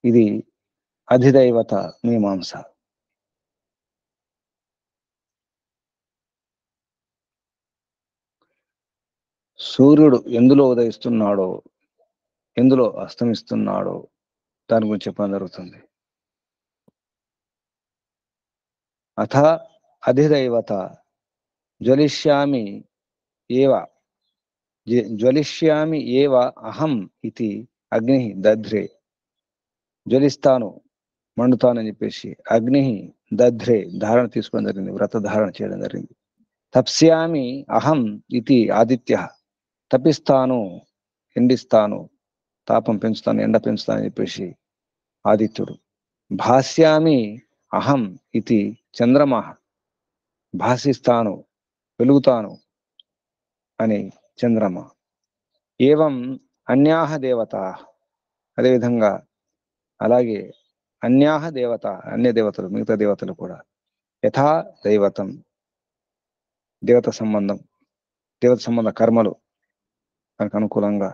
Speaker 1: ఇది అధిదైవత మీమాంస. సూర్యుడు ఎందులో ఉదయిస్తున్నాడో, ఎందులో అస్తమిస్తున్నాడో దాని గురించి చెప్పడం జరుగుతుంది. అథ అధిదైవత జ్వలిష్యామి ఏవ అహం ఇది అగ్ని దధ్రే. జ్వలిస్తాను, మండుతానని చెప్పేసి అగ్ని దధ్రే ధారణ తీసుకోవడం జరిగింది, వ్రత ధారణ చేయడం జరిగింది. తప్స్యామి అహం ఇది ఆదిత్య. తపిస్తాను, ఎండిస్తాను, తాపం పెంచుతాను, ఎండ పెంచుతాను అని చెప్పేసి ఆదిత్యుడు. భాస్యామి అహం ఇది చంద్రమ. భాసిస్తాను, వెలుగుతాను అని చంద్రమ. ఏవం అన్యాహ దేవత. అదేవిధంగా అలాగే అన్యాహ దేవత, అన్య దేవతలు, మిగతా దేవతలు కూడా యథా దైవతం దేవత సంబంధ కర్మలు మనకు అనుకూలంగా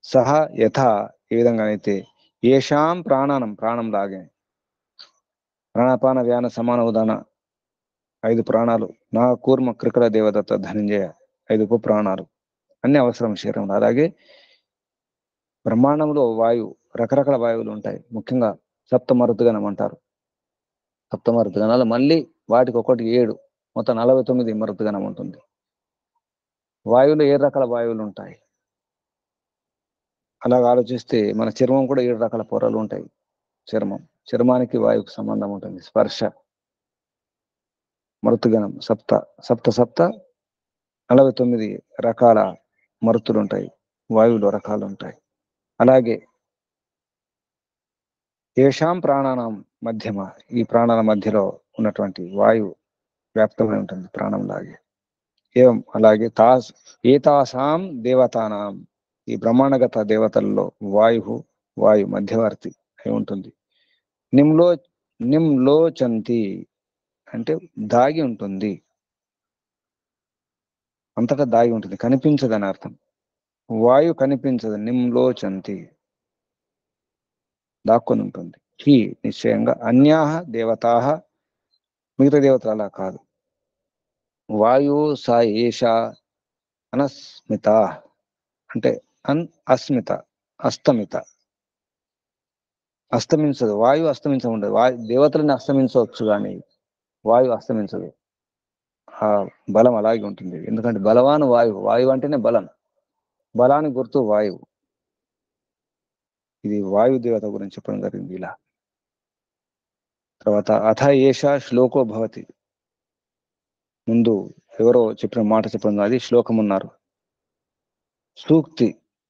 Speaker 1: సహా యథా ఏ విధంగానైతే ఏషాం ప్రాణం లాగే ప్రాణాపాన వ్యాన సమాన ఉదాన 5 ప్రాణాలు, నా కూర్మ క్రికల దేవదత్త ధనంజయ 5 ఉప ప్రాణాలు అన్ని అవసరం శరీరంలో. అలాగే బ్రహ్మాండంలో రకరకాల వాయువులు ఉంటాయి. ముఖ్యంగా సప్తమరుద్గణం అంటారు. సప్తమరుద్గణాలు మళ్ళీ వాటికి ఒకటి 7 మొత్తం 49 మరుతుగణం ఉంటుంది. వాయువులు 7 రకాల వాయువులు ఉంటాయి. అలాగ ఆలోచిస్తే మన చర్మం కూడా 7 రకాల పొరలు ఉంటాయి. చర్మానికి వాయువుకు సంబంధం ఉంటుంది. స్పర్శ మరుతుగణం సప్త సప్త సప్త 49 రకాల మరుతులు ఉంటాయి. వాయువులు రకాలు ఉంటాయి. అలాగే ఏషాం ప్రాణానం మధ్యమ, ఈ ప్రాణాల మధ్యలో ఉన్నటువంటి వాయువు వ్యాప్తమై ఉంటుంది ప్రాణంలాగే. ఏం అలాగే ఏతాసాం దేవతానాం, ఈ బ్రహ్మాండగత దేవతల్లో వాయు మధ్యవర్తి అయి ఉంటుంది. నిమ్లోచంతి అంటే దాగి ఉంటుంది, అంతటా దాగి ఉంటుంది, కనిపించదని అర్థం. వాయు కనిపించదు, నిమ్లోచంతి దాక్కొని ఉంటుంది. హి నిశ్చయంగా అన్యాహ దేవతాహ, మిగతా దేవతలు అలా కాదు. వాయు సా ఏష అనస్మిత అంటే అస్మిత అస్తమిత, అస్తమించదు. వాయువు అస్తమించముండదు. దేవతలని అస్తమించవచ్చు కానీ వాయువు అస్తమించదు. ఆ బలం అలాగే ఉంటుంది. ఎందుకంటే బలవాను వాయువు, వాయువు అంటేనే బలం, బలానికి గుర్తు వాయువు. ఇది వాయుదేవత గురించి చెప్పడం జరిగింది ఇలా. తర్వాత అథ ఏష శ్లోకో భవతి, ముందు ఎవరో చెప్పిన మాట చెప్పడం, అది శ్లోకం ఉన్నారు. సూక్తి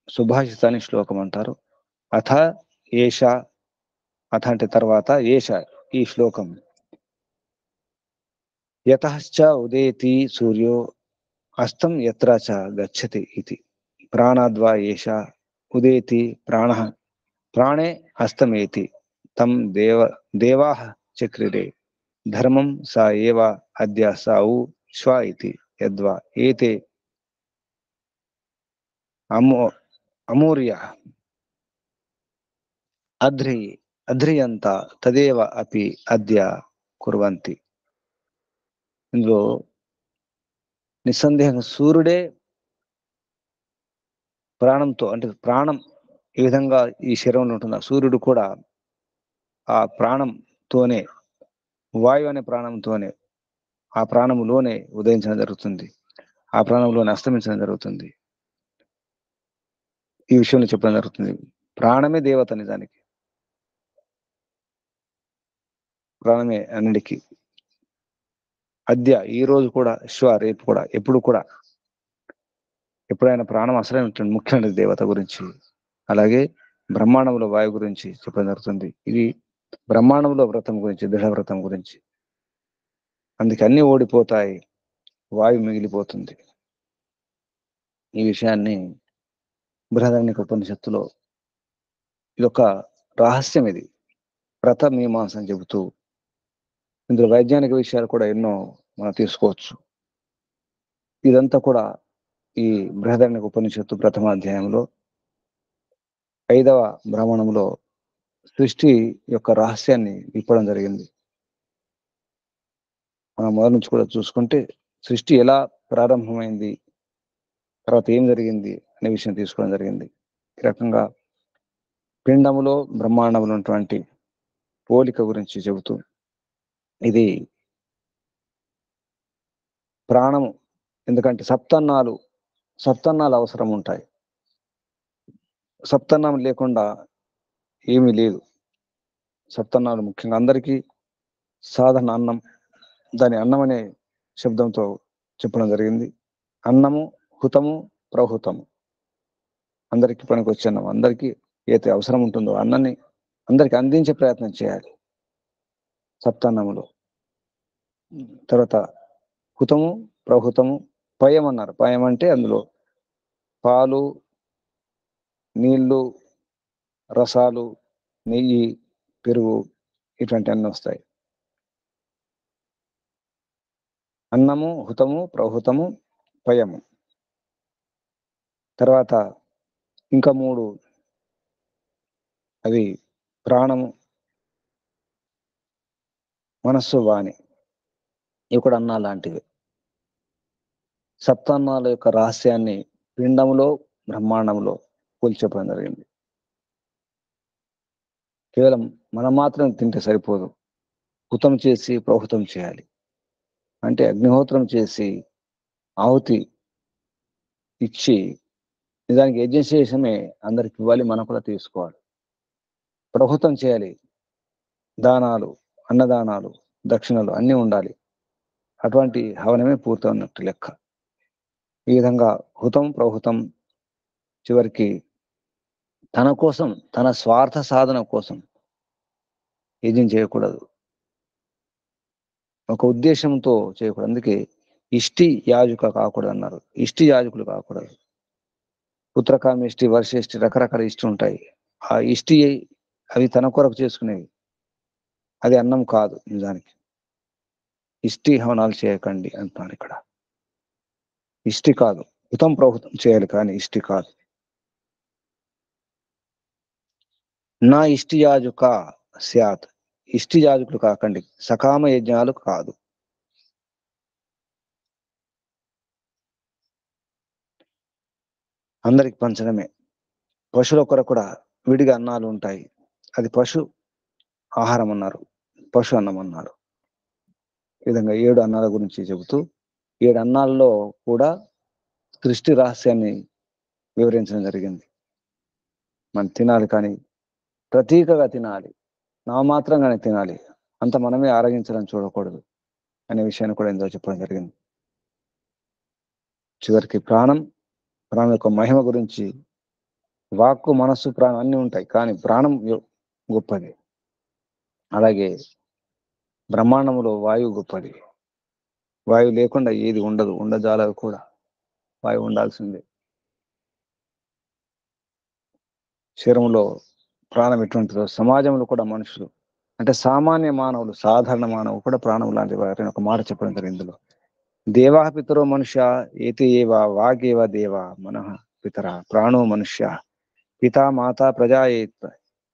Speaker 1: సుభాషితాన్ని శ్లోకం అంటారు. అథ ఏష, అథ అంటే తర్వాత, ఏష ఈ శ్లోకం. యతశ్చ ఉదేతి సూర్యో అస్తం యత్ర చ గచ్చతి ఇది. ప్రాణాద్వా ఏష ఉదేతి ప్రాణః ప్రాణే అస్తమేతి తం దేవాః చక్రిరే ధర్మం స ఏవ అద్య స ఉ శ్వ ఇతి యద్వా ఏతే అమూర్యః అధ్రియంత తదేవ అపి అద్య కుర్వంతి. ఇందులో నిస్సందేహంగా సూర్యుడే ప్రాణంతో, అంటే ప్రాణం ఏ విధంగా ఈ శరీరంలో ఉంటుందో సూర్యుడు కూడా ఆ ప్రాణంతోనే, వాయువు అనే ప్రాణంతోనే, ఆ ప్రాణంలోనే ఉదయించడం జరుగుతుంది, ఆ ప్రాణంలోనే అస్తమించడం జరుగుతుంది. ఈ విషయంలో చెప్పడం జరుగుతుంది. ప్రాణమే దేవత, నిజానికి ప్రాణమే అన్నిటికీ. అద్య ఈ రోజు కూడా, శ్వ రేపు కూడా, ఎప్పుడు కూడా, ఎప్పుడైనా ప్రాణం అసలే ఉంటుంది. ముఖ్యమైన దేవత గురించి, అలాగే బ్రహ్మాండంలో వాయువు గురించి చెప్పడం జరుగుతుంది. ఇది బ్రహ్మాండంలో వ్రతం గురించి, దృఢ వ్రతం గురించి. అందుకే అన్ని ఓడిపోతాయి, వాయువు మిగిలిపోతుంది. ఈ విషయాన్ని బృహదారణ్యక ఉపనిషత్తులో ఇదొక రహస్యం, ఇది వ్రత మీమాంస అని చెబుతూ, ఇందులో వైజ్ఞానిక విషయాలు కూడా ఎన్నో మనం తీసుకోవచ్చు. ఇదంతా కూడా ఈ బృహదారణ్యక ఉపనిషత్తు ప్రథమాధ్యాయంలో 5వ బ్రాహ్మణంలో సృష్టి యొక్క రహస్యాన్ని విప్పడం జరిగింది. మనం మొదటి నుంచి కూడా చూసుకుంటే సృష్టి ఎలా ప్రారంభమైంది, తర్వాత ఏం జరిగింది అనే విషయం తీసుకోవడం జరిగింది. ఈ రకంగా పిండములో బ్రహ్మాండంలో ఉన్నటువంటి పోలిక గురించి చెబుతూ, ఇది ప్రాణము, ఎందుకంటే సప్తన్నాలు అవసరం ఉంటాయి. సప్తన్నం లేకుండా ఏమీ లేదు. సప్తన్నాలు ముఖ్యంగా అందరికీ సాధారణ అన్నం, దాని అన్నం అనే శబ్దంతో చెప్పడం జరిగింది. అన్నము, హుతము, ప్రహుతము, అందరికీ పనికి అన్నం, అందరికీ ఏదైతే అవసరం ఉంటుందో అన్నాన్ని అందరికి అందించే ప్రయత్నం చేయాలి సప్తాన్నములో. తర్వాత హుతము, ప్రహుతము, పయం అన్నారు. పయం అంటే అందులో పాలు, నీళ్లు, రసాలు, నెయ్యి, పెరుగు ఇటువంటి అన్నీ వస్తాయి. అన్నము, హుతము, ప్రహుతము, పయము. తర్వాత ఇంకా 3, అవి ప్రాణము, మనస్సు, వాణి. ఇవి కూడా అన్నా లాంటివి. సప్తాన్నాల యొక్క రహస్యాన్ని పిండంలో బ్రహ్మాండంలో కూల్చెప్పడం జరిగింది. కేవలం మనం మాత్రం తింటే సరిపోదు, హుతం చేసి ప్రహుతం చేయాలి. అంటే అగ్నిహోత్రం చేసి ఆహుతి ఇచ్చి నిజానికి యజ్ఞశేషమే అందరికి ఇవ్వాలి, మనం కూడా తీసుకోవాలి. ప్రభుత్వం చేయాలి, దానాలు, అన్నదానాలు, దక్షిణలు అన్నీ ఉండాలి. అటువంటి హవనమే పూర్తవున్నట్టు లెక్క. ఈ విధంగా హుతం ప్రహుతం చివరికి తన కోసం, తన స్వార్థ సాధన కోసం యజ్ఞం చేయకూడదు, ఒక ఉద్దేశంతో చేయకూడదు. అందుకే ఇష్టి యాజక కాకూడదు అన్నారు. ఇష్టి యాజకులు కాకూడదు. పుత్రకామేష్టి, వర్షేష్టి రకరకాల ఇష్టి ఉంటాయి. ఆ ఇష్టి అవి తన కొరకు చేసుకునేవి, అది అన్నం కాదు. నిజానికి ఇష్టి హవనాలు చేయకండి అంటున్నారు ఇక్కడ. ఇష్టి కాదు, హితం ప్రహుతం చేయాలి, కానీ ఇష్టి కాదు. నా ఇష్టి యాజక స్యాత్, ఇష్టి యాజకులు కాకండి, సకామ యజ్ఞాలు కాదు. అందరికి పంచడమే. పశువుల కొరకు కూడా విడిగా అన్నాలు ఉంటాయి, అది పశు ఆహారం అన్నారు, పశు అన్నం అన్నారు. ఈ విధంగా 7 అన్నాల గురించి చెబుతూ 7 అన్నాల్లో కూడా సృష్టి రహస్యాన్ని వివరించడం జరిగింది. మనం తినాలి, కానీ ప్రతీకగా తినాలి, నామాత్రంగానే తినాలి, అంత మనమే ఆరగించాలని చూడకూడదు అనే విషయాన్ని కూడా ఇందులో చెప్పడం జరిగింది. చివరికి ప్రాణం యొక్క మహిమ గురించి, వాక్కు, మనస్సు, ప్రాణం అన్నీ ఉంటాయి, కానీ ప్రాణం గొప్పది. అలాగే బ్రహ్మాండంలో వాయువు గొప్పది. వాయువు లేకుండా ఏది ఉండదు, ఉండజాలదు కూడా. వాయువు ఉండాల్సిందే. శరీరంలో ప్రాణం ఎటువంటిదో సమాజంలో కూడా మనుషులు, అంటే సామాన్య మానవులు, సాధారణ మానవులు కూడా ప్రాణం లాంటి వారిని ఒక మాట చెప్పడం జరిగింది ఇందులో. దేవా పితరో మనుష్య ఏతి ఏవ వాగేవ దేవ మనః పితర ప్రాణో మనుష్య పితా మాత ప్రజా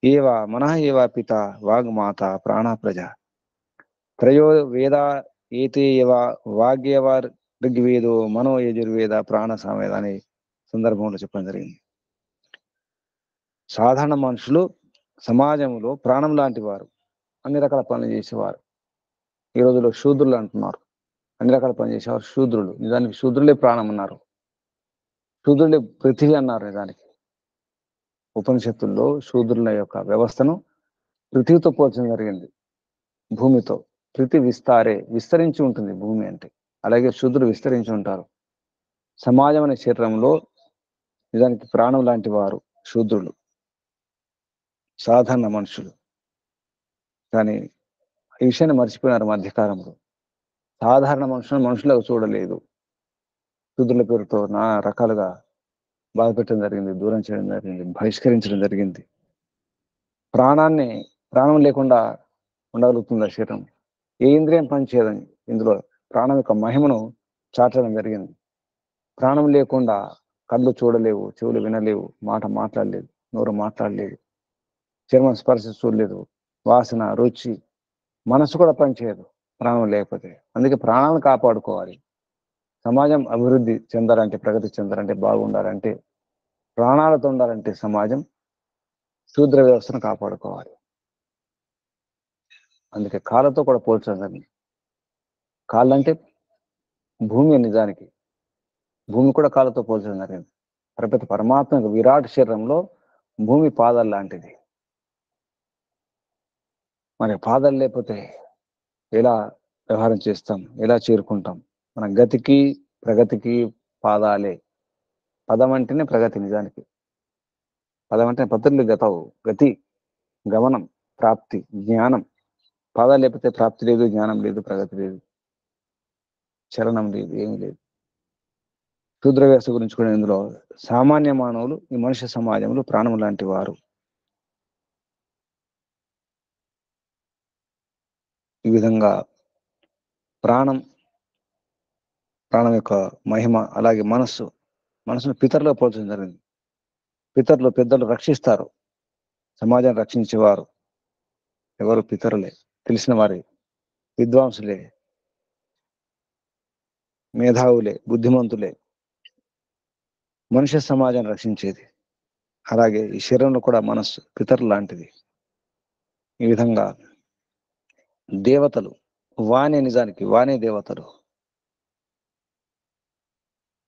Speaker 1: ఏవ మనః ఏవ పిత వాగ్ మాత ప్రాణ ప్రజ త్రయో వేద ఏతే ఏవ వాగ్యేవ ఋగ్వేదో మనో యజుర్వేద ప్రాణ సామవేద అనే సందర్భంలో చెప్పడం జరిగింది. సాధారణ మనుషులు సమాజంలో ప్రాణం లాంటి వారు, అన్ని రకాల పనులు చేసేవారు. ఈ రోజుల్లో శూద్రులు అంటున్నారు, అన్ని రకాల పని చేసేవారు శూద్రులు. నిజానికి శూద్రులే ప్రాణం అన్నారు, శూద్రులే పృథివీ అన్నారు. నిజానికి ఉపనిషత్తుల్లో శూద్రుల యొక్క వ్యవస్థను పృథివీతో పోల్చడం జరిగింది, భూమితో. పృథివీ విస్తారే, విస్తరించి ఉంటుంది భూమి అంటే, అలాగే శూద్రులు విస్తరించి ఉంటారు. సమాజం అనే శరీరంలో నిజానికి ప్రాణం లాంటి వారు శూద్రులు, సాధారణ మనుషులు. కానీ ఈ విషయాన్ని మర్చిపోయినారు మధ్యకాలంలో. సాధారణ మనుషులకు చూడలేదు, శూద్రుల పేరుతో నా రకాలుగా బాధ పెట్టడం జరిగింది, దూరం చేయడం జరిగింది, బహిష్కరించడం జరిగింది. ప్రాణం లేకుండా ఉండగలుగుతుంది ఆ శరీరం, ఏ ఇంద్రియం పనిచేయదని ఇందులో ప్రాణం యొక్క మహిమను చాటడం జరిగింది. ప్రాణం లేకుండా కళ్ళు చూడలేవు, చెవులు వినలేవు, మాట మాట్లాడలేదు, నోరు మాట్లాడలేదు, చర్మం స్పర్శ చూడలేదు, వాసన, రుచి, మనసు కూడా పనిచేయదు ప్రాణం లేకపోతే. అందుకే ప్రాణాలను కాపాడుకోవాలి. సమాజం అభివృద్ధి చెందాలంటే, ప్రగతి చెందాలంటే, బాగుండాలంటే, ప్రాణాలతో ఉండాలంటే సమాజం శూద్ర వ్యవస్థను కాపాడుకోవాలి. అందుకే కాళ్ళతో కూడా పోల్చండి. కాళ్ళంటే భూమి, నిజానికి భూమి కూడా కాళ్ళతో పోల్చడం జరిగింది. ప్రతి పరమాత్మ విరాట్ శరీరంలో భూమి పాదాలు లాంటిది. మరి పాదాలు లేకపోతే ఎలా వ్యవహారం చేస్తాం, ఎలా చేరుకుంటాం? మన గతికి ప్రగతికి పాదాలే. పదం అంటేనే ప్రగతి. నిజానికి పదం అంటే పత్రులు గతవు, గతి, గమనం, ప్రాప్తి, జ్ఞానం. పాదాలు లేకపోతే ప్రాప్తి లేదు, జ్ఞానం లేదు, ప్రగతి లేదు, చలనం లేదు, ఏమీ లేదు. శూద్ర వ్యవస్థ గురించి కూడా ఇందులో సామాన్య మానవులు ఈ మనుష్య సమాజంలో ప్రాణం లాంటి వారు. ఈ విధంగా ప్రాణం యొక్క మహిమ, అలాగే మనసును పితరులో పోల్చడం జరిగింది. పితరులు, పెద్దలు రక్షిస్తారు, సమాజాన్ని రక్షించేవారు ఎవరు? పితరులే, తెలిసిన వారే, విద్వాంసులే, మేధావులే, బుద్ధిమంతులే మనుష్య సమాజాన్ని రక్షించేది. అలాగే ఈ శరీరంలో కూడా మనస్సు పితరులు లాంటిది. ఈ విధంగా దేవతలు వాణి నిజానికి వాణి దేవతలు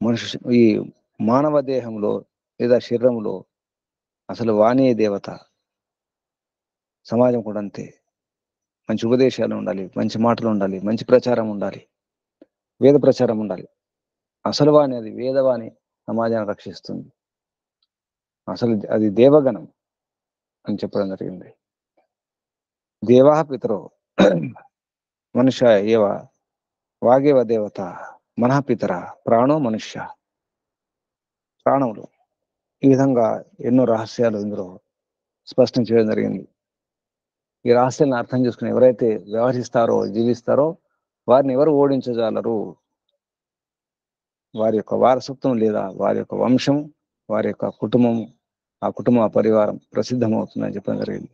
Speaker 1: మనిషి ఈ మానవ దేహంలో లేదా శరీరంలో అసలు వాణి దేవత. సమాజం కూడా అంతే. మంచి ఉపదేశాలు ఉండాలి, మంచి మాటలు ఉండాలి, మంచి ప్రచారం ఉండాలి, వేద ప్రచారం ఉండాలి. అసలు వాణి అది వేదవాణి సమాజాన్ని రక్షిస్తుంది. అసలు అది దేవగణం అని చెప్పడం జరిగింది. దేవా పితరో మనుష్య ఏవ వాగేవ దేవత మనః పితర ప్రాణో మనుష్య. ప్రాణములు. ఈ విధంగా ఎన్నో రహస్యాలు ఇందులో స్పష్టం చేయడం జరిగింది. ఈ రహస్యాలను అర్థం చేసుకుని ఎవరైతే వ్యవహరిస్తారో, జీవిస్తారో వారిని ఎవరు ఓడించజాలరు. వారి యొక్క వారసత్వం లేదా వారి యొక్క వంశం, వారి యొక్క కుటుంబం, ఆ కుటుంబ పరివారం ప్రసిద్ధమవుతుందని చెప్పడం జరిగింది.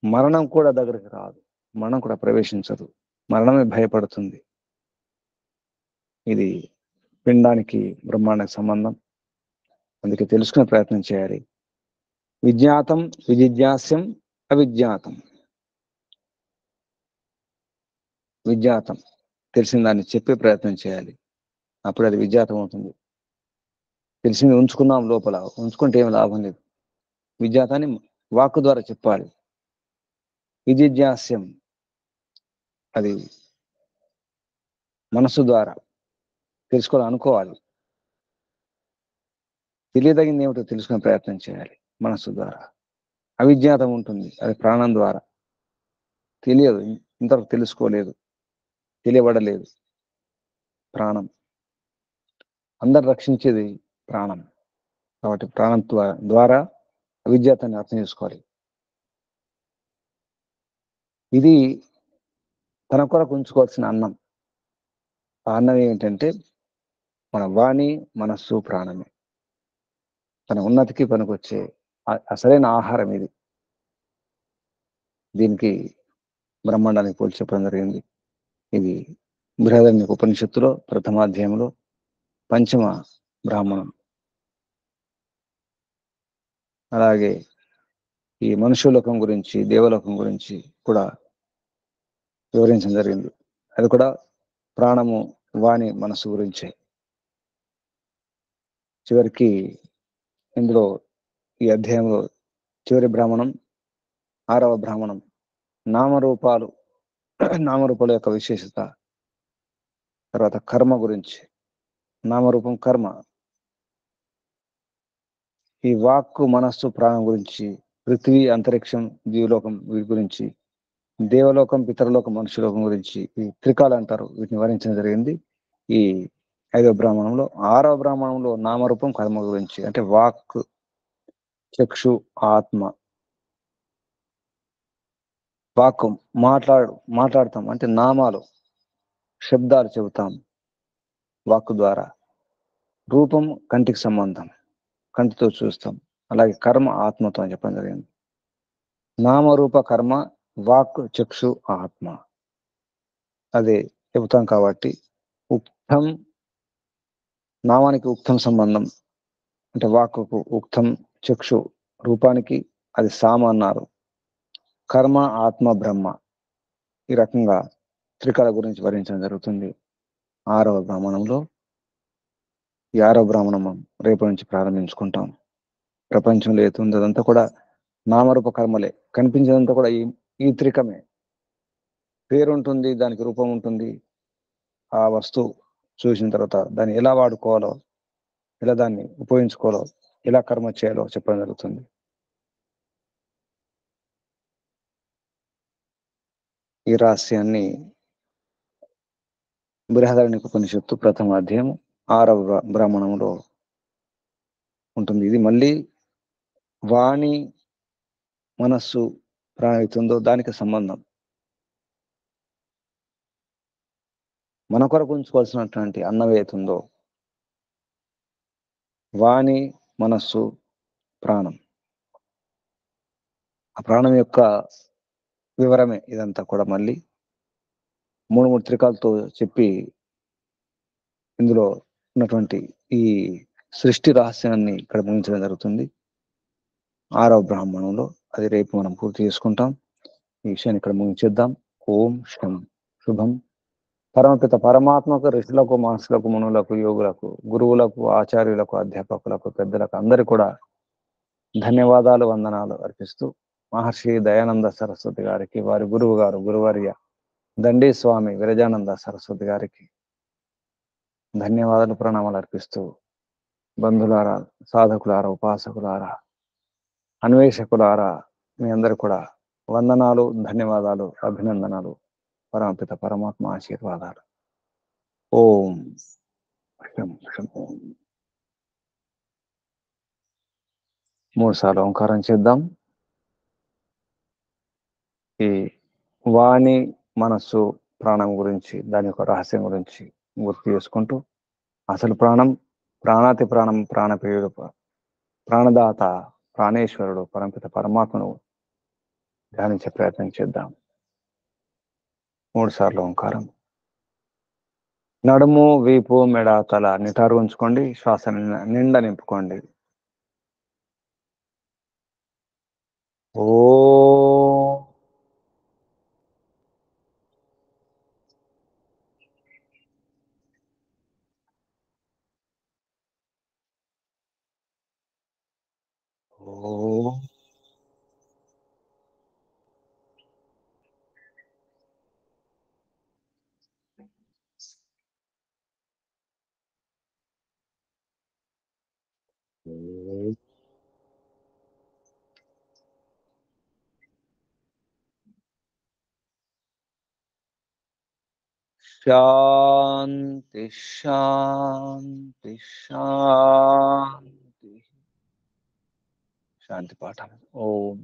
Speaker 1: మరణం కూడా దగ్గరికి రాదు, మరణం కూడా ప్రవేశించదు, మరణమే భయపడుతుంది. ఇది పిండానికి బ్రహ్మాండానికి సంబంధం. అందుకే తెలుసుకునే ప్రయత్నం చేయాలి. విజ్ఞాతం విజిజ్ఞాస్యం అవిజ్ఞాతం. విజ్ఞాతం తెలిసిన దాన్ని చెప్పే ప్రయత్నం చేయాలి, అప్పుడు అది విజ్ఞాతం అవుతుంది. తెలిసింది ఉంచుకున్నాం లోపల, ఉంచుకుంటే ఏం లాభం లేదు. విజ్ఞాతాన్ని వాక్కు ద్వారా చెప్పాలి. విజిజ్ఞాస్యం అది మనస్సు ద్వారా తెలుసుకోవాలి, అనుకోవాలి. తెలియదగింది ఏమిటో తెలుసుకునే ప్రయత్నం చేయాలి మనస్సు ద్వారా. అవిజ్ఞాతం ఉంటుంది, అది ప్రాణం ద్వారా. తెలియదు, ఇంతవరకు తెలుసుకోలేదు, తెలియబడలేదు. ప్రాణం అందరు రక్షించేది ప్రాణం. కాబట్టి ప్రాణం ద్వారా అవిజ్ఞాతాన్ని అర్థం చేసుకోవాలి. ఇది తన కొరకు ఉంచుకోవాల్సిన అన్నం. ఆ అన్నం ఏంటంటే మన వాణి, మనస్సు, ప్రాణమే. తన ఉన్నతికి పనికొచ్చే అసలైన ఆహారం ఇది. దీనికి బ్రహ్మాండానికి పోల్చి చెప్పడం జరిగింది. ఇది బృహదారణ్యక ఉపనిషత్తులో ప్రథమాధ్యాయంలో పంచమ బ్రాహ్మణం. అలాగే ఈ మనుష్యలోకం గురించి, దేవలోకం గురించి కూడా వివరించడం జరిగింది. అది కూడా ప్రాణము, వాణి, మనస్సు గురించే. చివరికి ఇందులో ఈ అధ్యాయంలో చివరి బ్రాహ్మణం, 6వ బ్రాహ్మణం నామరూపాలు, నామరూపాల యొక్క విశేషత, తర్వాత కర్మ గురించి. నామరూపం, కర్మ, ఈ వాక్కు, మనస్సు, ప్రాణం గురించి, పృథ్వీ, అంతరిక్షం, జీవలోకం వీటి గురించి, దేవలోకం, పితరలోకం, మనుష్యలోకం గురించి, ఈ త్రికాలు అంటారు, వీటిని వివరించడం జరిగింది ఈ 5వ బ్రాహ్మణంలో. 6వ బ్రాహ్మణంలో నామరూపం, కర్మ గురించి, అంటే వాక్, చక్షు, ఆత్మ. వాక్కు మాట్లాడతాం అంటే నామాలు, శబ్దాలు చెబుతాం వాక్కు ద్వారా. రూపం కంటికి సంబంధం, కంటితో చూస్తాం. అలాగే కర్మ ఆత్మతో అని చెప్పడం జరిగింది. నామరూప కర్మ, వాక్, చక్షు, ఆత్మ అదే చెబుతాం. కాబట్టి ఉక్తం, నామానికి ఉక్తం సంబంధం అంటే వాక్కుకు ఉక్తం, చక్షు రూపానికి అది సామ అన్నారు. కర్మ, ఆత్మ, బ్రహ్మ, ఈ రకంగా త్రికళ గురించి వర్ణించడం జరుగుతుంది 6వ బ్రాహ్మణంలో. ఈ 6వ బ్రాహ్మణం రేపు నుంచి ప్రారంభించుకుంటాం. ప్రపంచంలో ఏతుందో అదంతా కూడా నామరూప కర్మలే. కనిపించేదంతా కూడా ఈ త్రికమే. పేరు ఉంటుంది, దానికి రూపం ఉంటుంది. ఆ వస్తువు చూసిన తర్వాత దాన్ని ఎలా వాడుకోవాలో, ఎలా దాన్ని ఉపయోగించుకోవాలో, ఎలా కర్మ చేయాలో చెప్పడం జరుగుతుంది. ఈ రహస్యాన్ని బృహదారణ్యక ఉపనిషత్తు ప్రథమ అధ్యాయం 6వ బ్రాహ్మణంలో ఉంటుంది. ఇది మళ్ళీ వాణి, మనస్సు, ప్రాణితుందో దానికి సంబంధం. మన కొరకు ఉంచుకోవాల్సినటువంటి అన్నం ఏతుందో వాణి, మనస్సు, ప్రాణం, ఆ ప్రాణం యొక్క వివరమే ఇదంతా కూడా. మళ్ళీ 3 త్రికాలతో చెప్పి ఇందులో ఉన్నటువంటి ఈ సృష్టి రహస్యాన్ని ఇక్కడ ముగించడం జరుగుతుంది 6వ బ్రాహ్మణంలో. అది రేపు మనం పూర్తి చేసుకుంటాం. ఈ విషయాన్ని ఇక్కడ ముగించేద్దాం. ఓం శం శుభం. పరమపిత పరమాత్మకు, ఋషులకు, మహర్షులకు, మునులకు, యోగులకు, గురువులకు, ఆచార్యులకు, అధ్యాపకులకు, పెద్దలకు అందరికీ కూడా ధన్యవాదాలు, వందనాలు అర్పిస్తూ మహర్షి దయానంద సరస్వతి గారికి, వారి గురువు గారు గురువర్య దండి స్వామి విరజానంద సరస్వతి గారికి ధన్యవాదాలు, ప్రణామాలు అర్పిస్తూ బంధులారా, సాధకులారా, ఉపాసకులారా, అన్వేషకులారా, మీ అందరు కూడా వందనాలు, ధన్యవాదాలు, అభినందనలు, పరమపిత పరమాత్మ ఆశీర్వాదాలు. ఓం శం శం ఓం. 3 సార్లు ఓంకారం చేద్దాం. ఈ వాణి, మనస్సు, ప్రాణం గురించి, దాని యొక్క రహస్యం గురించి గుర్తు చేసుకుంటూ అసలు ప్రాణం, ప్రాణాతి ప్రాణం, ప్రాణప్రియుడు, ప్రాణదాత, ప్రాణేశ్వరుడు, పరమపిత పరమాత్మను ధ్యానించే ప్రయత్నం చేద్దాం. 3 సార్లు ఓంకారం. నడుము, వీపు, మెడ, తల నిటారు ఉంచుకోండి. శ్వాస నిండా నింపుకోండి. ఓ ఓ శాంతి శాంతి శాంతి. శాంతి పాఠం. ఓం